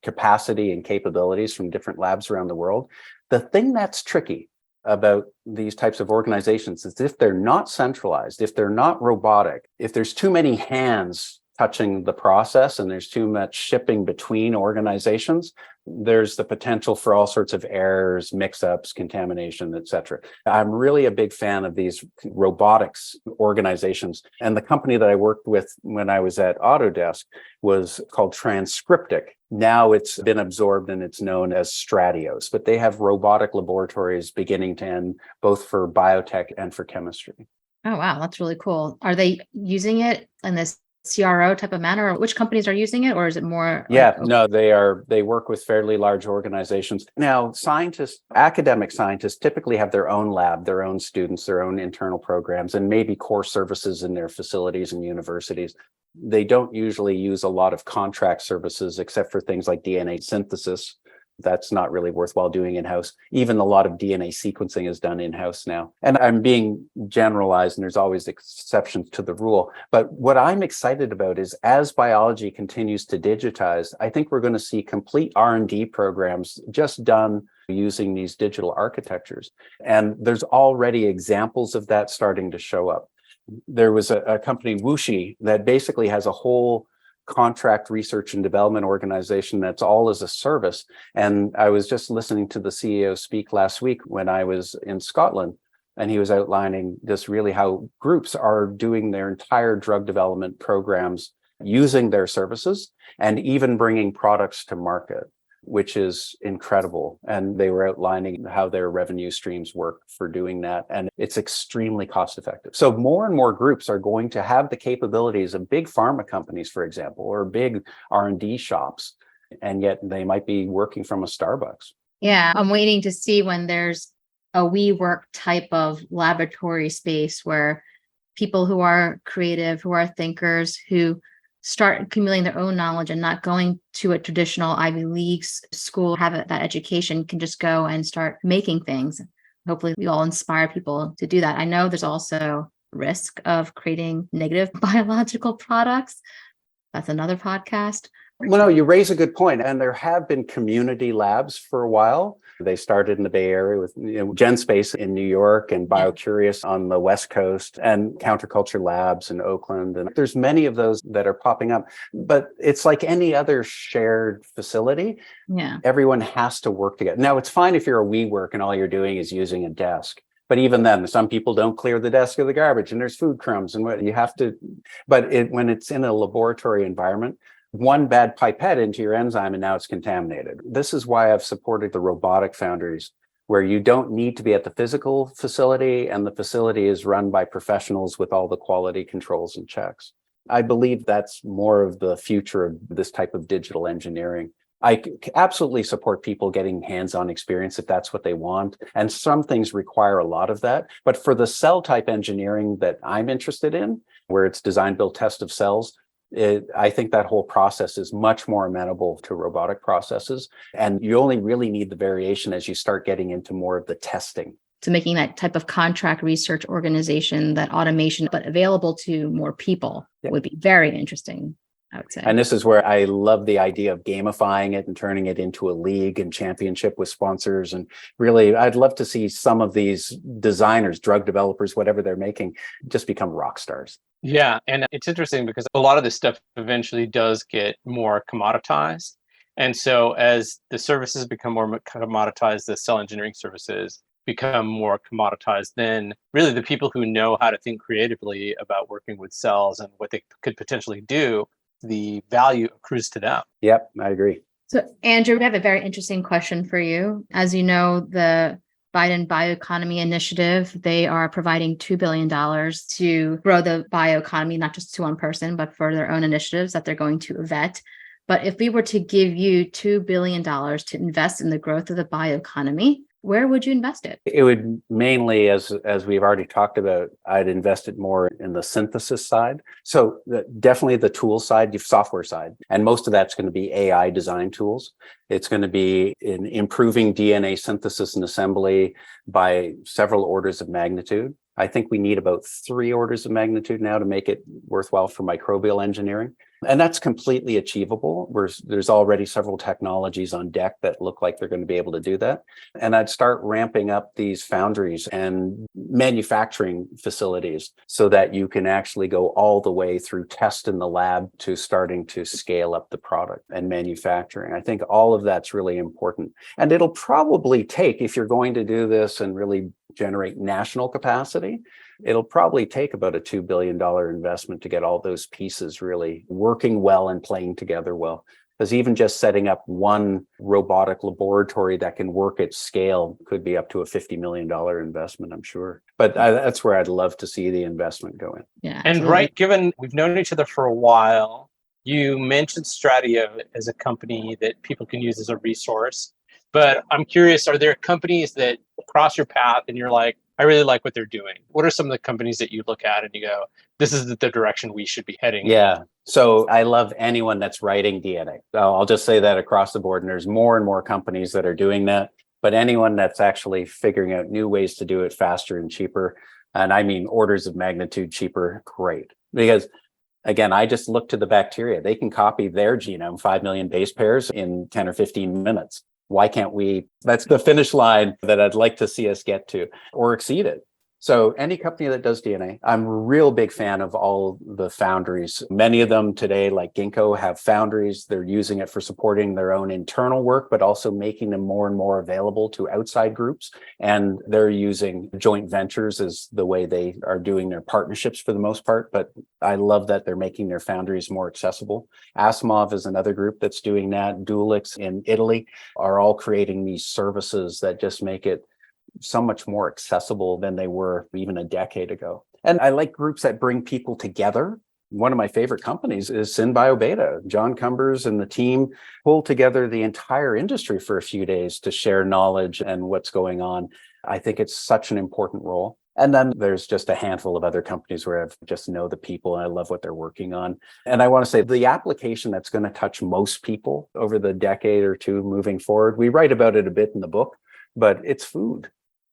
capacity and capabilities from different labs around the world. The thing that's tricky about these types of organizations is if they're not centralized, if they're not robotic, if there's too many hands touching the process and there's too much shipping between organizations, there's the potential for all sorts of errors, mix-ups, contamination, etc. I'm really a big fan of these robotics organizations. And the company that I worked with when I was at Autodesk was called Transcriptic. Now it's been absorbed and it's known as Stratios, but they have robotic laboratories beginning to end, both for biotech and for chemistry. Oh, wow. That's really cool. Are they using it in this CRO type of manner? Or which companies are using it? Or is it more? No, they work with fairly large organizations. Now, academic scientists typically have their own lab, their own students, their own internal programs, and maybe core services in their facilities and universities. They don't usually use a lot of contract services except for things like DNA synthesis. That's not really worthwhile doing in-house. Even a lot of DNA sequencing is done in-house now. And I'm being generalized, and there's always exceptions to the rule. But what I'm excited about is as biology continues to digitize, I think we're going to see complete R&D programs just done using these digital architectures. And there's already examples of that starting to show up. There was a company, Wuxi, that basically has a whole contract research and development organization that's all as a service. And I was just listening to the CEO speak last week when I was in Scotland, and he was outlining just really how groups are doing their entire drug development programs using their services and even bringing products to market, which is incredible. And they were outlining how their revenue streams work for doing that. And it's extremely cost effective. So more and more groups are going to have the capabilities of big pharma companies, for example, or big R&D shops. And yet they might be working from a Starbucks. Yeah, I'm waiting to see when there's a WeWork type of laboratory space where people who are creative, who are thinkers, who start accumulating their own knowledge and not going to a traditional Ivy League school, have that education, can just go and start making things. Hopefully we all inspire people to do that. I know there's also risk of creating negative biological products. That's another podcast. Well, no, you raise a good point. And there have been community labs for a while. They started in the Bay Area with GenSpace in New York and BioCurious on the West Coast and Counterculture Labs in Oakland. And there's many of those that are popping up. But it's like any other shared facility. Yeah. Everyone has to work together. Now, it's fine if you're a WeWork and all you're doing is using a desk. But even then, some people don't clear the desk of the garbage and there's food crumbs and what you have to. But when it's in a laboratory environment, one bad pipette into your enzyme and now it's contaminated. This is why I've supported the robotic foundries, where you don't need to be at the physical facility and the facility is run by professionals with all the quality controls and checks. I believe that's more of the future of this type of digital engineering. I absolutely support people getting hands-on experience if that's what they want. And some things require a lot of that. But for the cell type engineering that I'm interested in, where it's design, build, test of cells, I think that whole process is much more amenable to robotic processes. And you only really need the variation as you start getting into more of the testing. To making that type of contract research organization, that automation, but available to more people would be very interesting, I would say. And this is where I love the idea of gamifying it and turning it into a league and championship with sponsors. And really, I'd love to see some of these designers, drug developers, whatever they're making, just become rock stars. Yeah, and it's interesting because a lot of this stuff eventually does get more commoditized. And so as the services become more commoditized, the cell engineering services become more commoditized, then really the people who know how to think creatively about working with cells and what they could potentially do, the value accrues to them. Yep, I agree. So, Andrew, we have a very interesting question for you. As you know, the Biden Bioeconomy Initiative, they are providing $2 billion to grow the bioeconomy, not just to one person, but for their own initiatives that they're going to vet. But if we were to give you $2 billion to invest in the growth of the bioeconomy, where would you invest it? It would mainly, as we've already talked about, I'd invest it more in the synthesis side. So definitely the tool side, the software side. And most of that's going to be AI design tools. It's going to be in improving DNA synthesis and assembly by several orders of magnitude. I think we need about 3 orders of magnitude now to make it worthwhile for microbial engineering. And that's completely achievable. There's already several technologies on deck that look like they're going to be able to do that. And I'd start ramping up these foundries and manufacturing facilities so that you can actually go all the way through test in the lab to starting to scale up the product and manufacturing. I think all of that's really important. And it'll probably take, if you're going to do this and really generate national capacity, it'll probably take about a $2 billion investment to get all those pieces really working well and playing together well. Because even just setting up one robotic laboratory that can work at scale could be up to a $50 million investment, I'm sure. But that's where I'd love to see the investment go in. Yeah, And right, given we've known each other for a while, you mentioned Stradio as a company that people can use as a resource. But I'm curious, are there companies that cross your path and you're like, I really like what they're doing? What are some of the companies that you look at and you go, this is the direction we should be heading? Yeah. So I love anyone that's writing DNA. I'll just say that across the board. And there's more and more companies that are doing that. But anyone that's actually figuring out new ways to do it faster and cheaper, and I mean orders of magnitude cheaper, great. Because again, I just look to the bacteria. They can copy their genome, 5 million base pairs in 10 or 15 minutes. Why can't we? That's the finish line that I'd like to see us get to or exceed it. So any company that does DNA, I'm a real big fan of all the foundries. Many of them today, like Ginkgo, have foundries. They're using it for supporting their own internal work, but also making them more and more available to outside groups. And they're using joint ventures as the way they are doing their partnerships for the most part. But I love that they're making their foundries more accessible. Asimov is another group that's doing that. Dulix in Italy are all creating these services that just make it so much more accessible than they were even a decade ago. And I like groups that bring people together. One of my favorite companies is SynBioBeta. John Cumbers and the team pull together the entire industry for a few days to share knowledge and what's going on. I think it's such an important role. And then there's just a handful of other companies where I just know the people and I love what they're working on. And I want to say the application that's going to touch most people over the decade or two moving forward, we write about it a bit in the book, but it's food.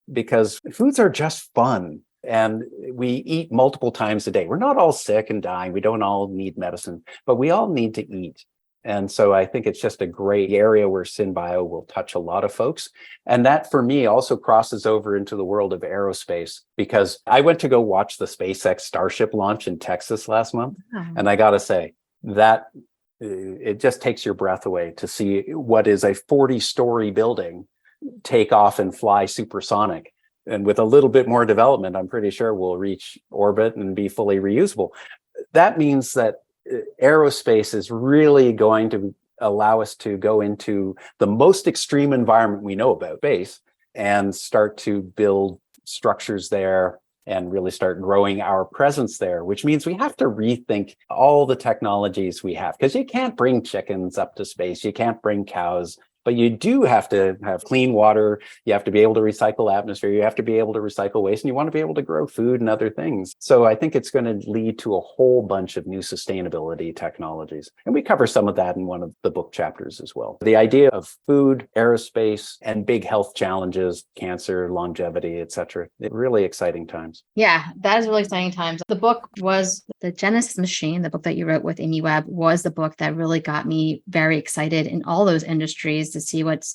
Because foods are just fun and we eat multiple times a day. We're not all sick and dying. We don't all need medicine, but we all need to eat. And so I think it's just a great area where SynBio will touch a lot of folks. And that for me also crosses over into the world of aerospace, because I went to go watch the SpaceX Starship launch in Texas last month. And I got to say that it just takes your breath away to see what is a 40-story building take off and fly supersonic. And with a little bit more development, I'm pretty sure we'll reach orbit and be fully reusable. That means that aerospace is really going to allow us to go into the most extreme environment we know about, space, and start to build structures there and really start growing our presence there, which means we have to rethink all the technologies we have, because you can't bring chickens up to space, you can't bring cows, but you do have to have clean water, you have to be able to recycle atmosphere, you have to be able to recycle waste, and you want to be able to grow food and other things. So I think it's going to lead to a whole bunch of new sustainability technologies. And we cover some of that in one of the book chapters as well. The idea of food, aerospace, and big health challenges, cancer, longevity, et cetera. Really exciting times. Yeah, that is really exciting times. The book was The Genesis Machine, the book that you wrote with Amy Webb, was the book that really got me very excited in all those industries to see what's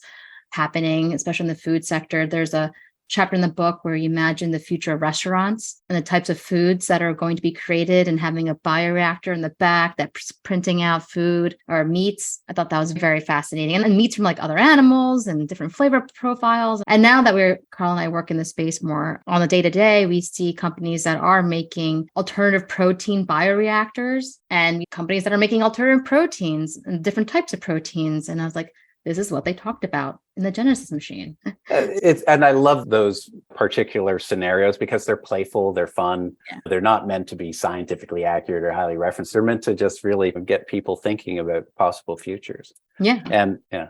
happening, especially in the food sector. There's a chapter in the book where you imagine the future of restaurants and the types of foods that are going to be created, and having a bioreactor in the back that's printing out food or meats. I thought that was very fascinating. And meats from like other animals and different flavor profiles. And now that Karl and I work in the space more on the day-to-day, we see companies that are making alternative protein bioreactors and companies that are making alternative proteins and different types of proteins. And I was like, this is what they talked about in the Genesis Machine. And I love those particular scenarios because they're playful, they're fun. Yeah. They're not meant to be scientifically accurate or highly referenced. They're meant to just really get people thinking about possible futures. Yeah. And yeah.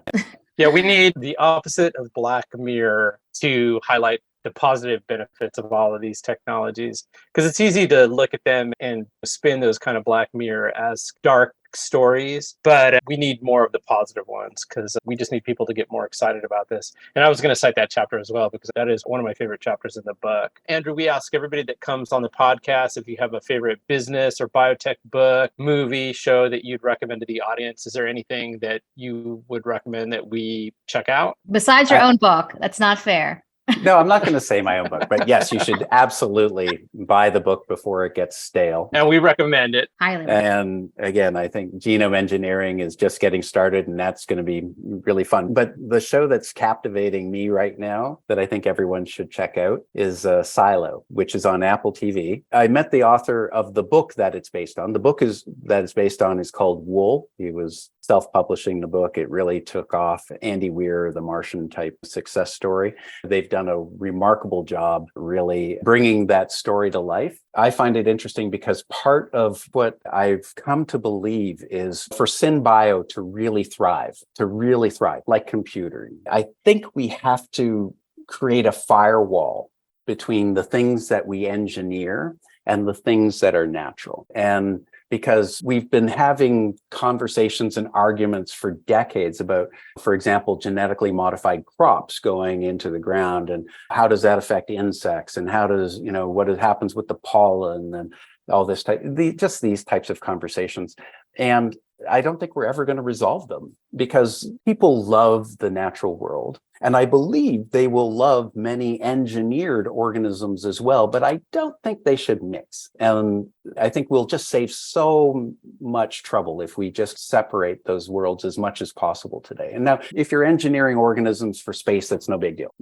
Yeah, we need the opposite of Black Mirror to highlight the positive benefits of all of these technologies, because it's easy to look at them and spin those kind of Black Mirror as dark stories, but we need more of the positive ones, because we just need people to get more excited about this. And I was going to cite that chapter as well, because that is one of my favorite chapters in the book. Andrew, we ask everybody that comes on the podcast if you have a favorite business or biotech book, movie, show that you'd recommend to the audience. Is there anything that you would recommend that we check out? Besides your own book? That's not fair. No, I'm not going to say my own book, but yes, you should absolutely buy the book before it gets stale. And we recommend it. Highly. And again, I think genome engineering is just getting started, and that's going to be really fun. But the show that's captivating me right now that I think everyone should check out is Silo, which is on Apple TV. I met the author of the book that it's based on. The book that it's based on is called Wool. He was self-publishing the book. It really took off. Andy Weir, the Martian type success story. They've done a remarkable job really bringing that story to life. I find it interesting because part of what I've come to believe is for SynBio to really thrive, like computing, I think we have to create a firewall between the things that we engineer and the things that are natural. And because we've been having conversations and arguments for decades about, for example, genetically modified crops going into the ground, and how does that affect insects, and how does, what happens with the pollen and all this just these types of conversations. And I don't think we're ever going to resolve them, because people love the natural world. And I believe they will love many engineered organisms as well, but I don't think they should mix. And I think we'll just save so much trouble if we just separate those worlds as much as possible today. And now, if you're engineering organisms for space, that's no big deal.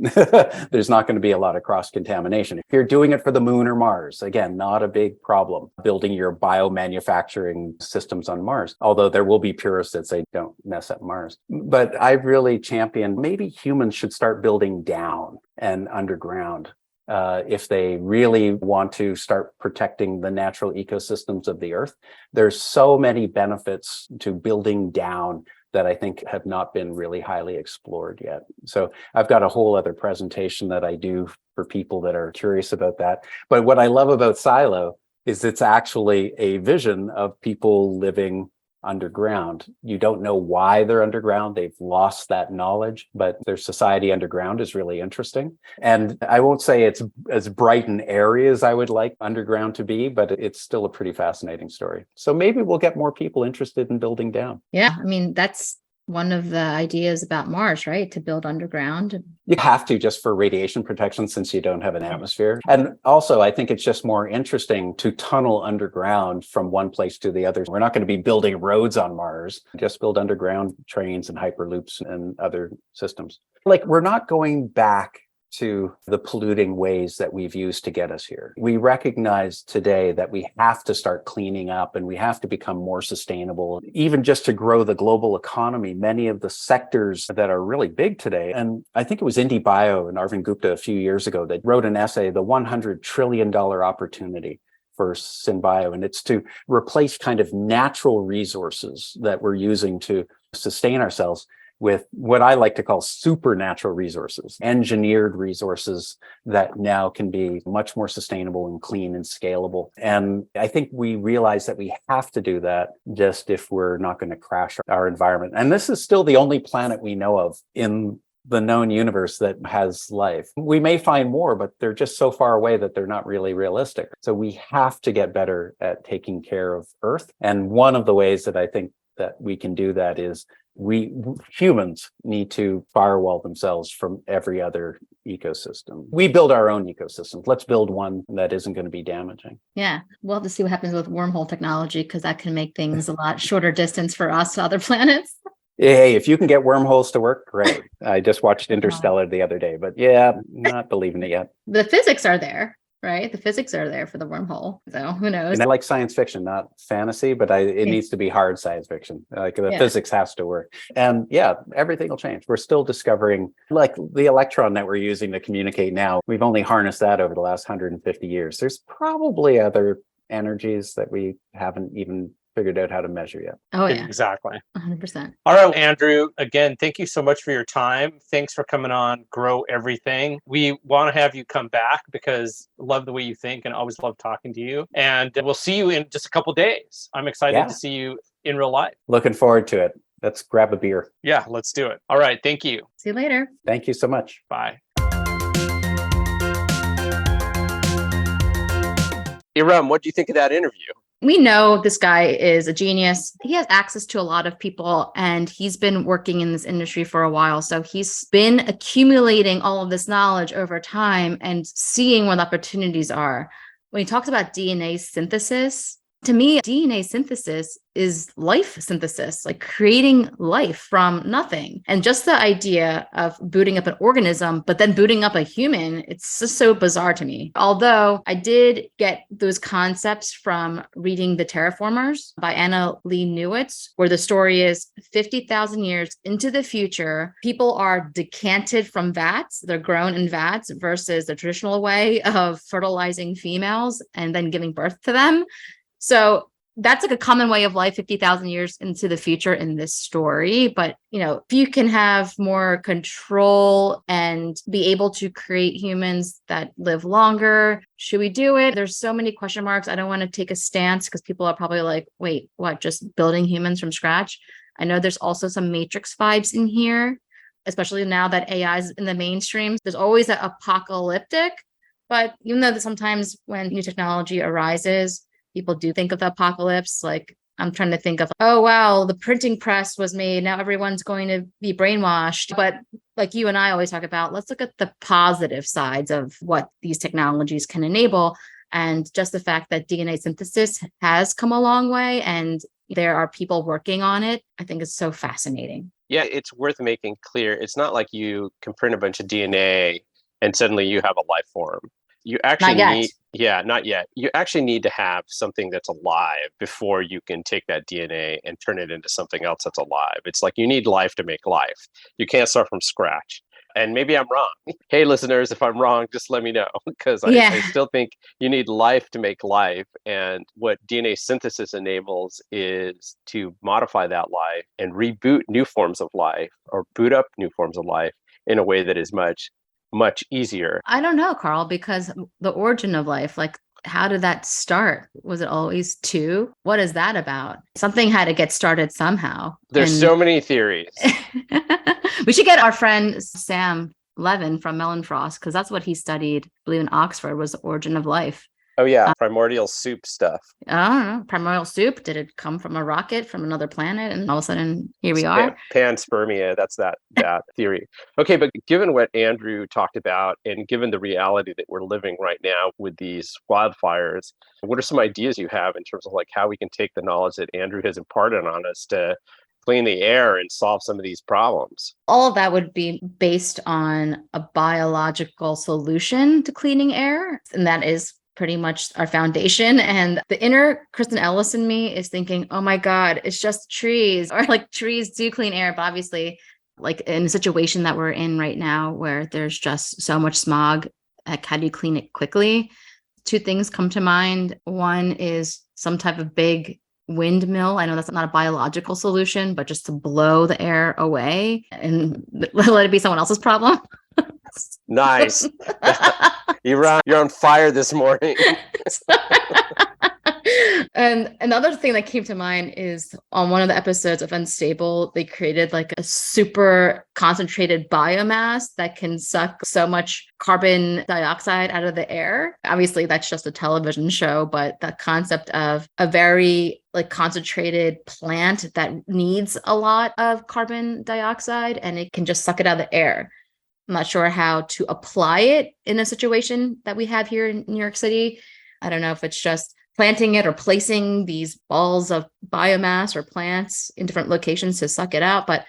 There's not going to be a lot of cross-contamination. If you're doing it for the moon or Mars, again, not a big problem. Building your biomanufacturing systems on Mars, although there will be purists that say don't mess up Mars. But I really champion maybe humans should start building down and underground if they really want to start protecting the natural ecosystems of the Earth. There's so many benefits to building down that I think have not been really highly explored yet. So I've got a whole other presentation that I do for people that are curious about that. But what I love about Silo is it's actually a vision of people living underground. You don't know why they're underground. They've lost that knowledge, but their society underground is really interesting. And I won't say it's as bright and airy as I would like underground to be, but it's still a pretty fascinating story. So maybe we'll get more people interested in building down. Yeah, I mean, that's one of the ideas about Mars, right? To build underground. You have to, just for radiation protection, since you don't have an atmosphere. And also, I think it's just more interesting to tunnel underground from one place to the other. We're not going to be building roads on Mars, just build underground trains and hyperloops and other systems. Like, we're not going back to the polluting ways that we've used to get us here. We recognize today that we have to start cleaning up and we have to become more sustainable, even just to grow the global economy. Many of the sectors that are really big today, and I think it was IndieBio and Arvind Gupta a few years ago that wrote an essay, The $100 Trillion Opportunity for SynBio, and it's to replace kind of natural resources that we're using to sustain ourselves with what I like to call supernatural resources, engineered resources that now can be much more sustainable and clean and scalable. And I think we realize that we have to do that just if we're not going to crash our environment. And this is still the only planet we know of in the known universe that has life. We may find more, but they're just so far away that they're not really realistic. So we have to get better at taking care of Earth. And one of the ways that I think that we can do that is we humans need to firewall themselves from every other ecosystem. We build our own ecosystem. Let's build one that isn't going to be damaging. Yeah, we'll have to see what happens with wormhole technology, because that can make things a lot shorter distance for us to other planets. Hey, if you can get wormholes to work, great. I just watched Interstellar the other day, but yeah, not believing it yet. The physics are there, right? The physics are there for the wormhole. So who knows? And I like science fiction, not fantasy, but it needs to be hard science fiction. Like the physics has to work. And yeah, everything will change. We're still discovering, like the electron that we're using to communicate now, we've only harnessed that over the last 150 years. There's probably other energies that we haven't even figured out how to measure yet. Oh, yeah. Exactly. 100%. All right, Andrew, again, thank you so much for your time. Thanks for coming on Grow Everything. We want to have you come back because I love the way you think and always love talking to you. And we'll see you in just a couple days. I'm excited to see you in real life. Looking forward to it. Let's grab a beer. Yeah, let's do it. All right, thank you. See you later. Thank you so much. Bye. Erum, what do you think of that interview? We know this guy is a genius. He has access to a lot of people, and he's been working in this industry for a while. So he's been accumulating all of this knowledge over time and seeing what opportunities are. When he talks about DNA synthesis, to me, DNA synthesis is life synthesis, like creating life from nothing. And just the idea of booting up an organism, but then booting up a human, it's just so bizarre to me. Although I did get those concepts from reading The Terraformers by Anna Lee Newitz, where the story is 50,000 years into the future, people are decanted from vats, they're grown in vats versus the traditional way of fertilizing females and then giving birth to them. So that's like a common way of life 50,000 years into the future in this story. But, if you can have more control and be able to create humans that live longer, should we do it? There's so many question marks. I don't want to take a stance because people are probably like, wait, what, just building humans from scratch? I know there's also some Matrix vibes in here, especially now that AI is in the mainstream. There's always that apocalyptic, but even though that sometimes when new technology arises, people do think of the apocalypse. Like I'm trying to think of, oh, wow, the printing press was made. Now everyone's going to be brainwashed. But like you and I always talk about, let's look at the positive sides of what these technologies can enable. And just the fact that DNA synthesis has come a long way and there are people working on it, I think is so fascinating. Yeah, it's worth making clear. It's not like you can print a bunch of DNA and suddenly you have a life form. You actually not yet. You actually need to have something that's alive before you can take that DNA and turn it into something else that's alive. It's like you need life to make life. You can't start from scratch. And maybe I'm wrong. Hey, listeners, if I'm wrong, just let me know, because I still think you need life to make life. And what DNA synthesis enables is to modify that life and reboot new forms of life or boot up new forms of life in a way that is much easier. I don't know, Karl, because the origin of life, like How did that start? Was it always two? What is that about? Something had to get started somehow. There's so many theories. We should get our friend Sam Levin from Melon Frost, because that's what he studied, I believe in Oxford, was the origin of life. Oh yeah, primordial soup stuff. I don't know. Primordial soup. Did it come from a rocket from another planet? And all of a sudden, here we are. Panspermia. That's that theory. Okay, but given what Andrew talked about, and given the reality that we're living right now with these wildfires, what are some ideas you have in terms of like how we can take the knowledge that Andrew has imparted on us to clean the air and solve some of these problems? All of that would be based on a biological solution to cleaning air, and that is pretty much our foundation. And the inner Kristen Ellis in me is thinking, oh my God, it's just trees, or like trees do clean air. But obviously, like in a situation that we're in right now where there's just so much smog, like how do you clean it quickly? Two things come to mind. One is some type of big windmill. I know that's not a biological solution, but just to blow the air away and let it be someone else's problem. Nice. You're on fire this morning. And another thing that came to mind is on one of the episodes of Unstable, they created like a super concentrated biomass that can suck so much carbon dioxide out of the air. Obviously, that's just a television show, but the concept of a very like concentrated plant that needs a lot of carbon dioxide and it can just suck it out of the air. I'm not sure how to apply it in a situation that we have here in New York City. I don't know if it's just planting it or placing these balls of biomass or plants in different locations to suck it out. But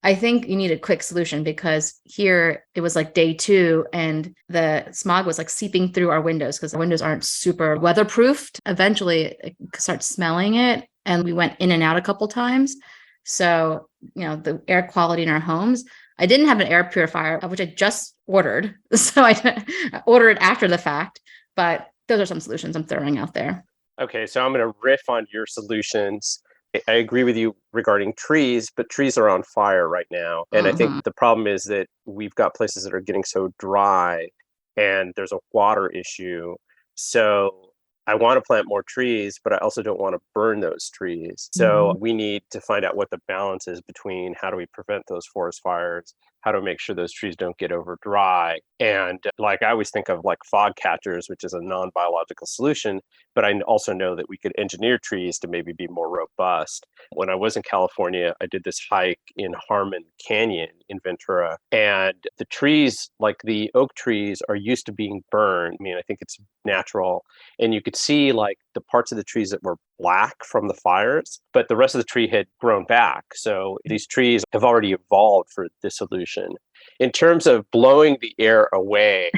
I think you need a quick solution because here it was like day 2 and the smog was like seeping through our windows because the windows aren't super weatherproofed. Eventually it starts smelling it and we went in and out a couple times. So, the air quality in our homes, I didn't have an air purifier, which I just ordered. So I ordered after the fact, but those are some solutions I'm throwing out there. Okay, so I'm going to riff on your solutions. I agree with you regarding trees, but trees are on fire right now. And I think the problem is that we've got places that are getting so dry and there's a water issue. So I want to plant more trees, but I also don't want to burn those trees. So we need to find out what the balance is between how do we prevent those forest fires, how to make sure those trees don't get over dry. And like I always think of like fog catchers, which is a non-biological solution, but I also know that we could engineer trees to maybe be more robust. When I was in California, I did this hike in Harmon Canyon in Ventura, and the trees, like the oak trees, are used to being burned. I mean, I think it's natural. And you could see like the parts of the trees that were black from the fires, but the rest of the tree had grown back. So these trees have already evolved for this solution. In terms of blowing the air away,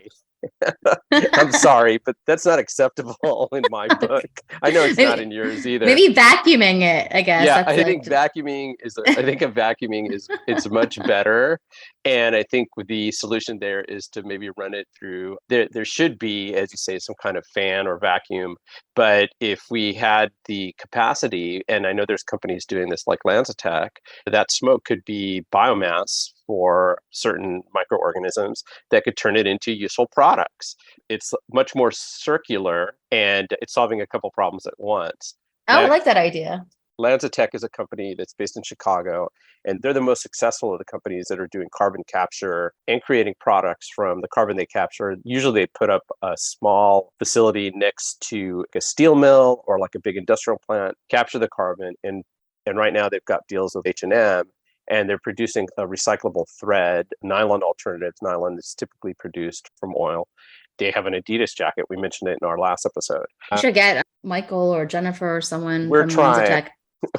I'm sorry, but that's not acceptable in my book. I know it's not in yours either. Maybe vacuuming it, I guess. Yeah, I think vacuuming is much better. And I think the solution there is to maybe run it through, there should be, as you say, some kind of fan or vacuum. But if we had the capacity, and I know there's companies doing this like LanzaTech, that smoke could be biomass for certain microorganisms that could turn it into useful products. It's much more circular and it's solving a couple problems at once. I like that idea. LanzaTech is a company that's based in Chicago, and they're the most successful of the companies that are doing carbon capture and creating products from the carbon they capture. Usually they put up a small facility next to a steel mill or like a big industrial plant, capture the carbon, and right now they've got deals with H&M, and they're producing a recyclable thread, nylon alternatives. Nylon is typically produced from oil. They have an Adidas jacket. We mentioned it in our last episode. You should get Michael or Jennifer or someone We're from trying. LanzaTech.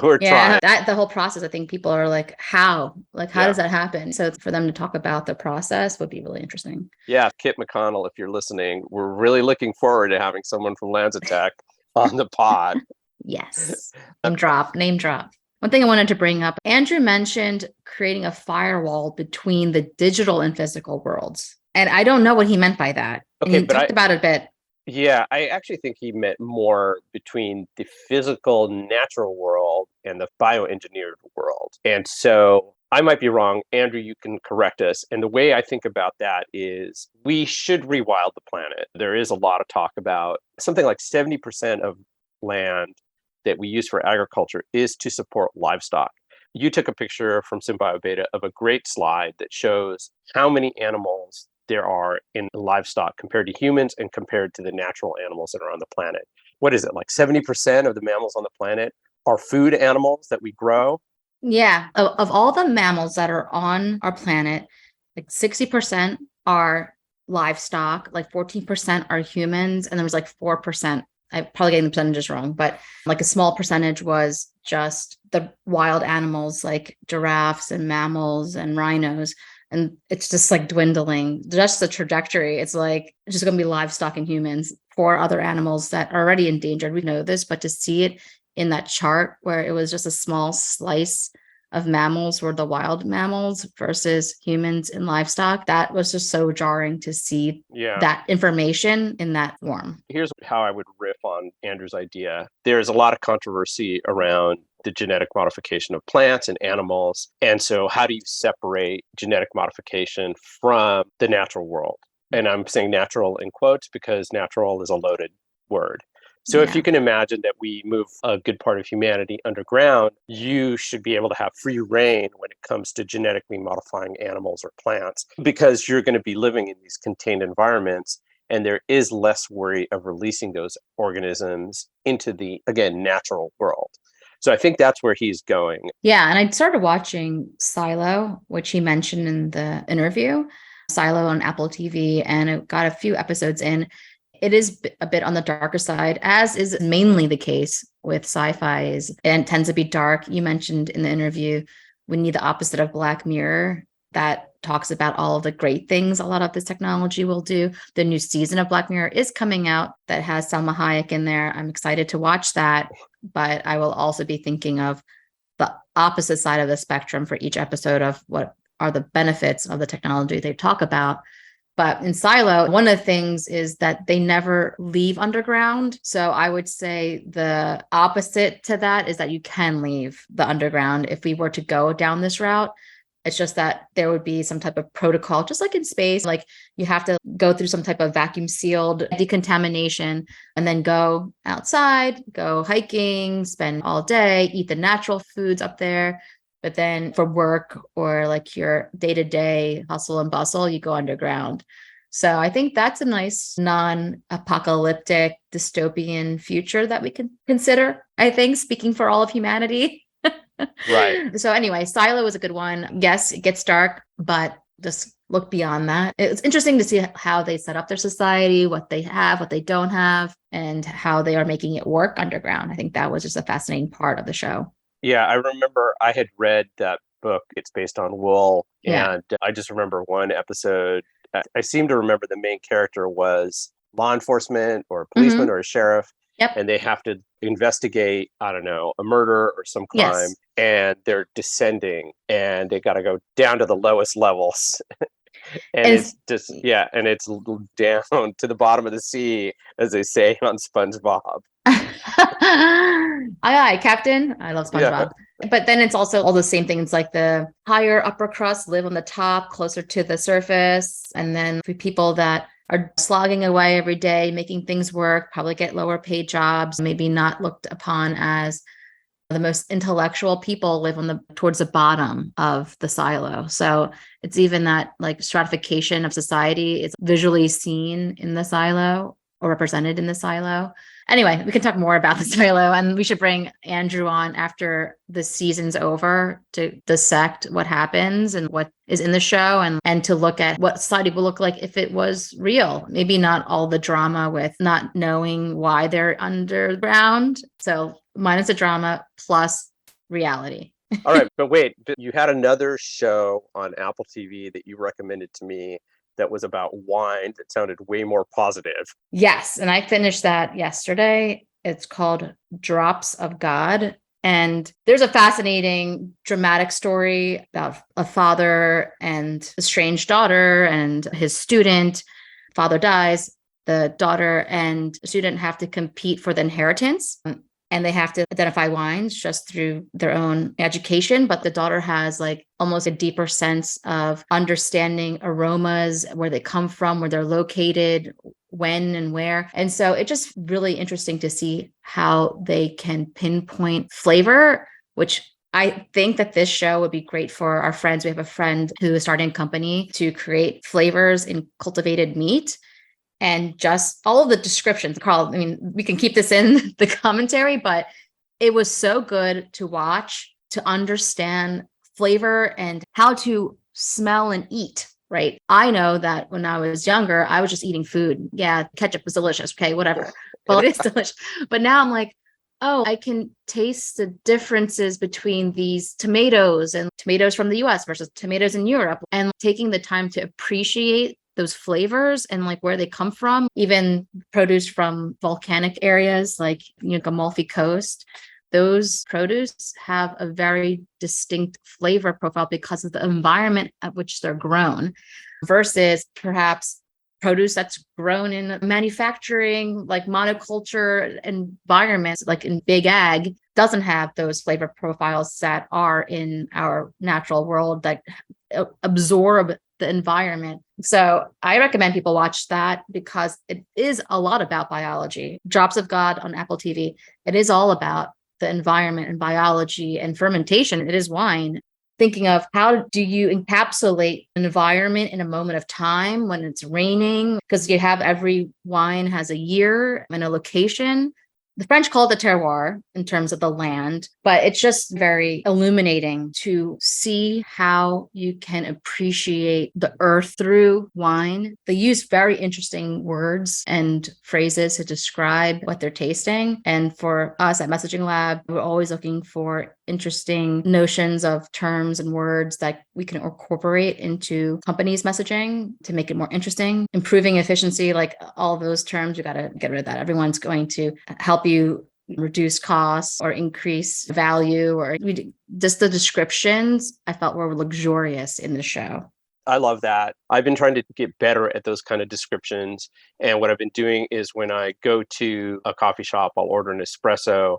We're trying. The whole process, I think people are like, how does that happen? So for them to talk about the process would be really interesting. Yeah, Kit McConnell, if you're listening, we're really looking forward to having someone from LanzaTech on the pod. Yes. Name drop. One thing I wanted to bring up, Andrew mentioned creating a firewall between the digital and physical worlds. And I don't know what he meant by that. Okay, and he talked about it a bit. Yeah, I actually think he meant more between the physical natural world and the bioengineered world. And so I might be wrong. Andrew, you can correct us. And the way I think about that is we should rewild the planet. There is a lot of talk about something like 70% of land that we use for agriculture is to support livestock. You took a picture from SymBioBeta of a great slide that shows how many animals there are in livestock compared to humans and compared to the natural animals that are on the planet. What is it, like 70% of the mammals on the planet are food animals that we grow? Yeah. Of all the mammals that are on our planet, like 60% are livestock, like 14% are humans, and there was like 4%. I'm probably getting the percentages wrong, but like a small percentage was just the wild animals like giraffes and mammals and rhinos. And it's just like dwindling, just the trajectory. It's like it's just going to be livestock and humans for other animals that are already endangered. We know this, but to see it in that chart where it was just a small slice of mammals were the wild mammals versus humans and livestock, that was just so jarring to see that information in that form. Here's how I would riff on Andrew's idea. There's a lot of controversy around the genetic modification of plants and animals. And so how do you separate genetic modification from the natural world? And I'm saying natural in quotes because natural is a loaded word. So if you can imagine that we move a good part of humanity underground, you should be able to have free reign when it comes to genetically modifying animals or plants, because you're going to be living in these contained environments, and there is less worry of releasing those organisms into the, again, natural world. So I think that's where he's going. Yeah. And I started watching Silo, which he mentioned in the interview, Silo on Apple TV, and it got a few episodes in. It is a bit on the darker side, as is mainly the case with sci-fi, and tends to be dark. You mentioned in the interview, we need the opposite of Black Mirror. That talks about all of the great things a lot of this technology will do. The new season of Black Mirror is coming out that has Salma Hayek in there. I'm excited to watch that, but I will also be thinking of the opposite side of the spectrum for each episode of what are the benefits of the technology they talk about. But in Silo, one of the things is that they never leave underground. So I would say the opposite to that is that you can leave the underground if we were to go down this route. It's just that there would be some type of protocol, just like in space, like you have to go through some type of vacuum sealed decontamination and then go outside, go hiking, spend all day, eat the natural foods up there. But then for work or like your day-to-day hustle and bustle, you go underground. So I think that's a nice non-apocalyptic dystopian future that we can consider, I think, speaking for all of humanity. Right. So anyway, Silo is a good one. Yes, it gets dark, but just look beyond that. It's interesting to see how they set up their society, what they have, what they don't have, and how they are making it work underground. I think that was just a fascinating part of the show. Yeah, I remember I had read that book. It's based on wool. Yeah. And I just remember one episode. I seem to remember the main character was law enforcement or a policeman or a sheriff. Yep. And they have to investigate, I don't know, a murder or some crime. Yes. And they're descending and they got to go down to the lowest levels. And it's just, and it's down to the bottom of the sea, as they say on SpongeBob. Aye, aye, Captain. I love SpongeBob. Yeah. But then it's also all the same things, like the higher upper crust live on the top, closer to the surface. And then for people that are slogging away every day, making things work, probably get lower paid jobs, maybe not looked upon as the most intellectual people live on towards the bottom of the silo. So it's even that like stratification of society is visually seen in the silo or represented in the silo. Anyway, we can talk more about the silo, and we should bring Andrew on after the season's over to dissect what happens and what is in the show, and to look at what society will look like if it was real. Maybe not all the drama with not knowing why they're underground. So minus the drama plus reality. All right, but wait, you had another show on Apple TV that you recommended to me that was about wine that sounded way more positive. Yes, and I finished that yesterday. It's called Drops of God. And there's a fascinating dramatic story about a father and a strange daughter and his student. Father dies, the daughter and student have to compete for the inheritance. and they have to identify wines just through their own education. But the daughter has like almost a deeper sense of understanding aromas, where they come from, where they're located, when and where. And so it's just really interesting to see how they can pinpoint flavor, which I think that this show would be great for our friends. We have a friend who is starting a company to create flavors in cultivated meat. And just all of the descriptions, Karl, I mean, we can keep this in the commentary, but it was so good to watch, to understand flavor and how to smell and eat, right? I know that when I was younger, I was just eating food. Yeah, ketchup was delicious. Okay, whatever. Well, it is delicious. But now I'm like, oh, I can taste the differences between these tomatoes and tomatoes from the US versus tomatoes in Europe, and taking the time to appreciate those flavors and like where they come from, even produce from volcanic areas like Amalfi Coast. Those produce have a very distinct flavor profile because of the environment at which they're grown, versus perhaps produce that's grown in manufacturing, like monoculture environments, like in big ag, doesn't have those flavor profiles that are in our natural world that absorb the environment. So I recommend people watch that because it is a lot about biology. Drops of God on Apple TV. It is all about the environment and biology and fermentation. It is wine. Thinking of how do you encapsulate an environment in a moment of time when it's raining, because you have every wine has a year and a location. The French call it the terroir in terms of the land, but it's just very illuminating to see how you can appreciate the earth through wine. They use very interesting words and phrases to describe what they're tasting. And for us at Messaging Lab, we're always looking for interesting notions of terms and words that we can incorporate into companies' messaging to make it more interesting. Improving efficiency, like all those terms, you got to get rid of that. Everyone's going to help you reduce costs or increase value, or just the descriptions I felt were luxurious in the show. I love that. I've been trying to get better at those kind of descriptions. And what I've been doing is when I go to a coffee shop, I'll order an espresso.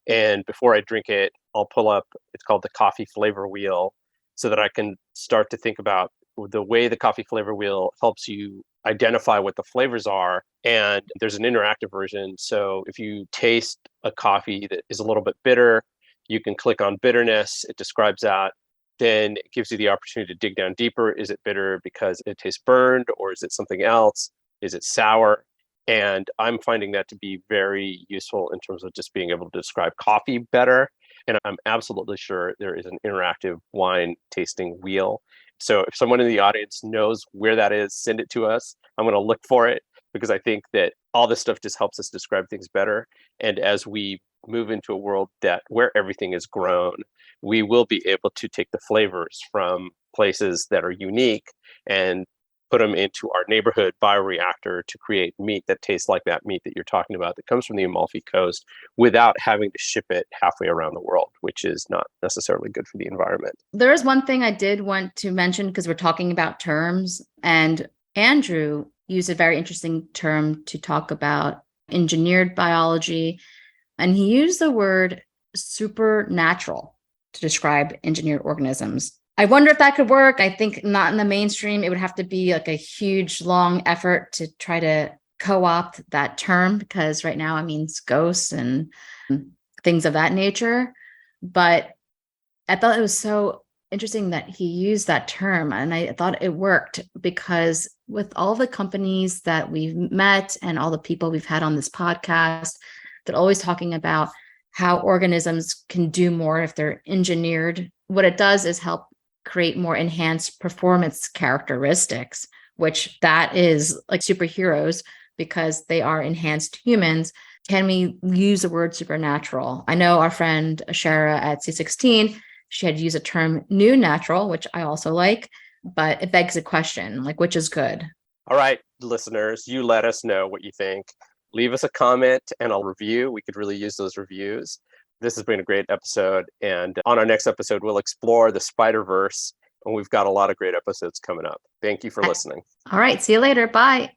And before I drink it, I'll pull up, it's called the coffee flavor wheel, so that I can start to think about the way the coffee flavor wheel helps you identify what the flavors are. And there's an interactive version. So if you taste a coffee that is a little bit bitter, you can click on bitterness. It describes that. Then it gives you the opportunity to dig down deeper. Is it bitter because it tastes burned, or is it something else? Is it sour? And I'm finding that to be very useful in terms of just being able to describe coffee better. And I'm absolutely sure there is an interactive wine tasting wheel. So if someone in the audience knows where that is, send it to us. I'm going to look for it, because I think that all this stuff just helps us describe things better. And as we move into a world where everything is grown, we will be able to take the flavors from places that are unique and put them into our neighborhood bioreactor to create meat that tastes like that meat that you're talking about that comes from the Amalfi Coast, without having to ship it halfway around the world, which is not necessarily good for the environment. There is one thing I did want to mention, because we're talking about terms, and Andrew used a very interesting term to talk about engineered biology, and he used the word supernatural to describe engineered organisms. I wonder if that could work. I think not in the mainstream. It would have to be like a huge, long effort to try to co-opt that term, because right now it means ghosts and things of that nature. But I thought it was so interesting that he used that term, and I thought it worked, because with all the companies that we've met and all the people we've had on this podcast, they're always talking about how organisms can do more if they're engineered. What it does is help create more enhanced performance characteristics, which that is like superheroes, because they are enhanced humans. Can we use the word supernatural? I know our friend Ashara at C16, she had used a term new natural, which I also like, but it begs a question, like, which is good? All right, listeners, you let us know what you think. Leave us a comment and a review. We could really use those reviews. This has been a great episode. And on our next episode, we'll explore the Spider-Verse. And we've got a lot of great episodes coming up. Thank you for listening. All right. See you later. Bye.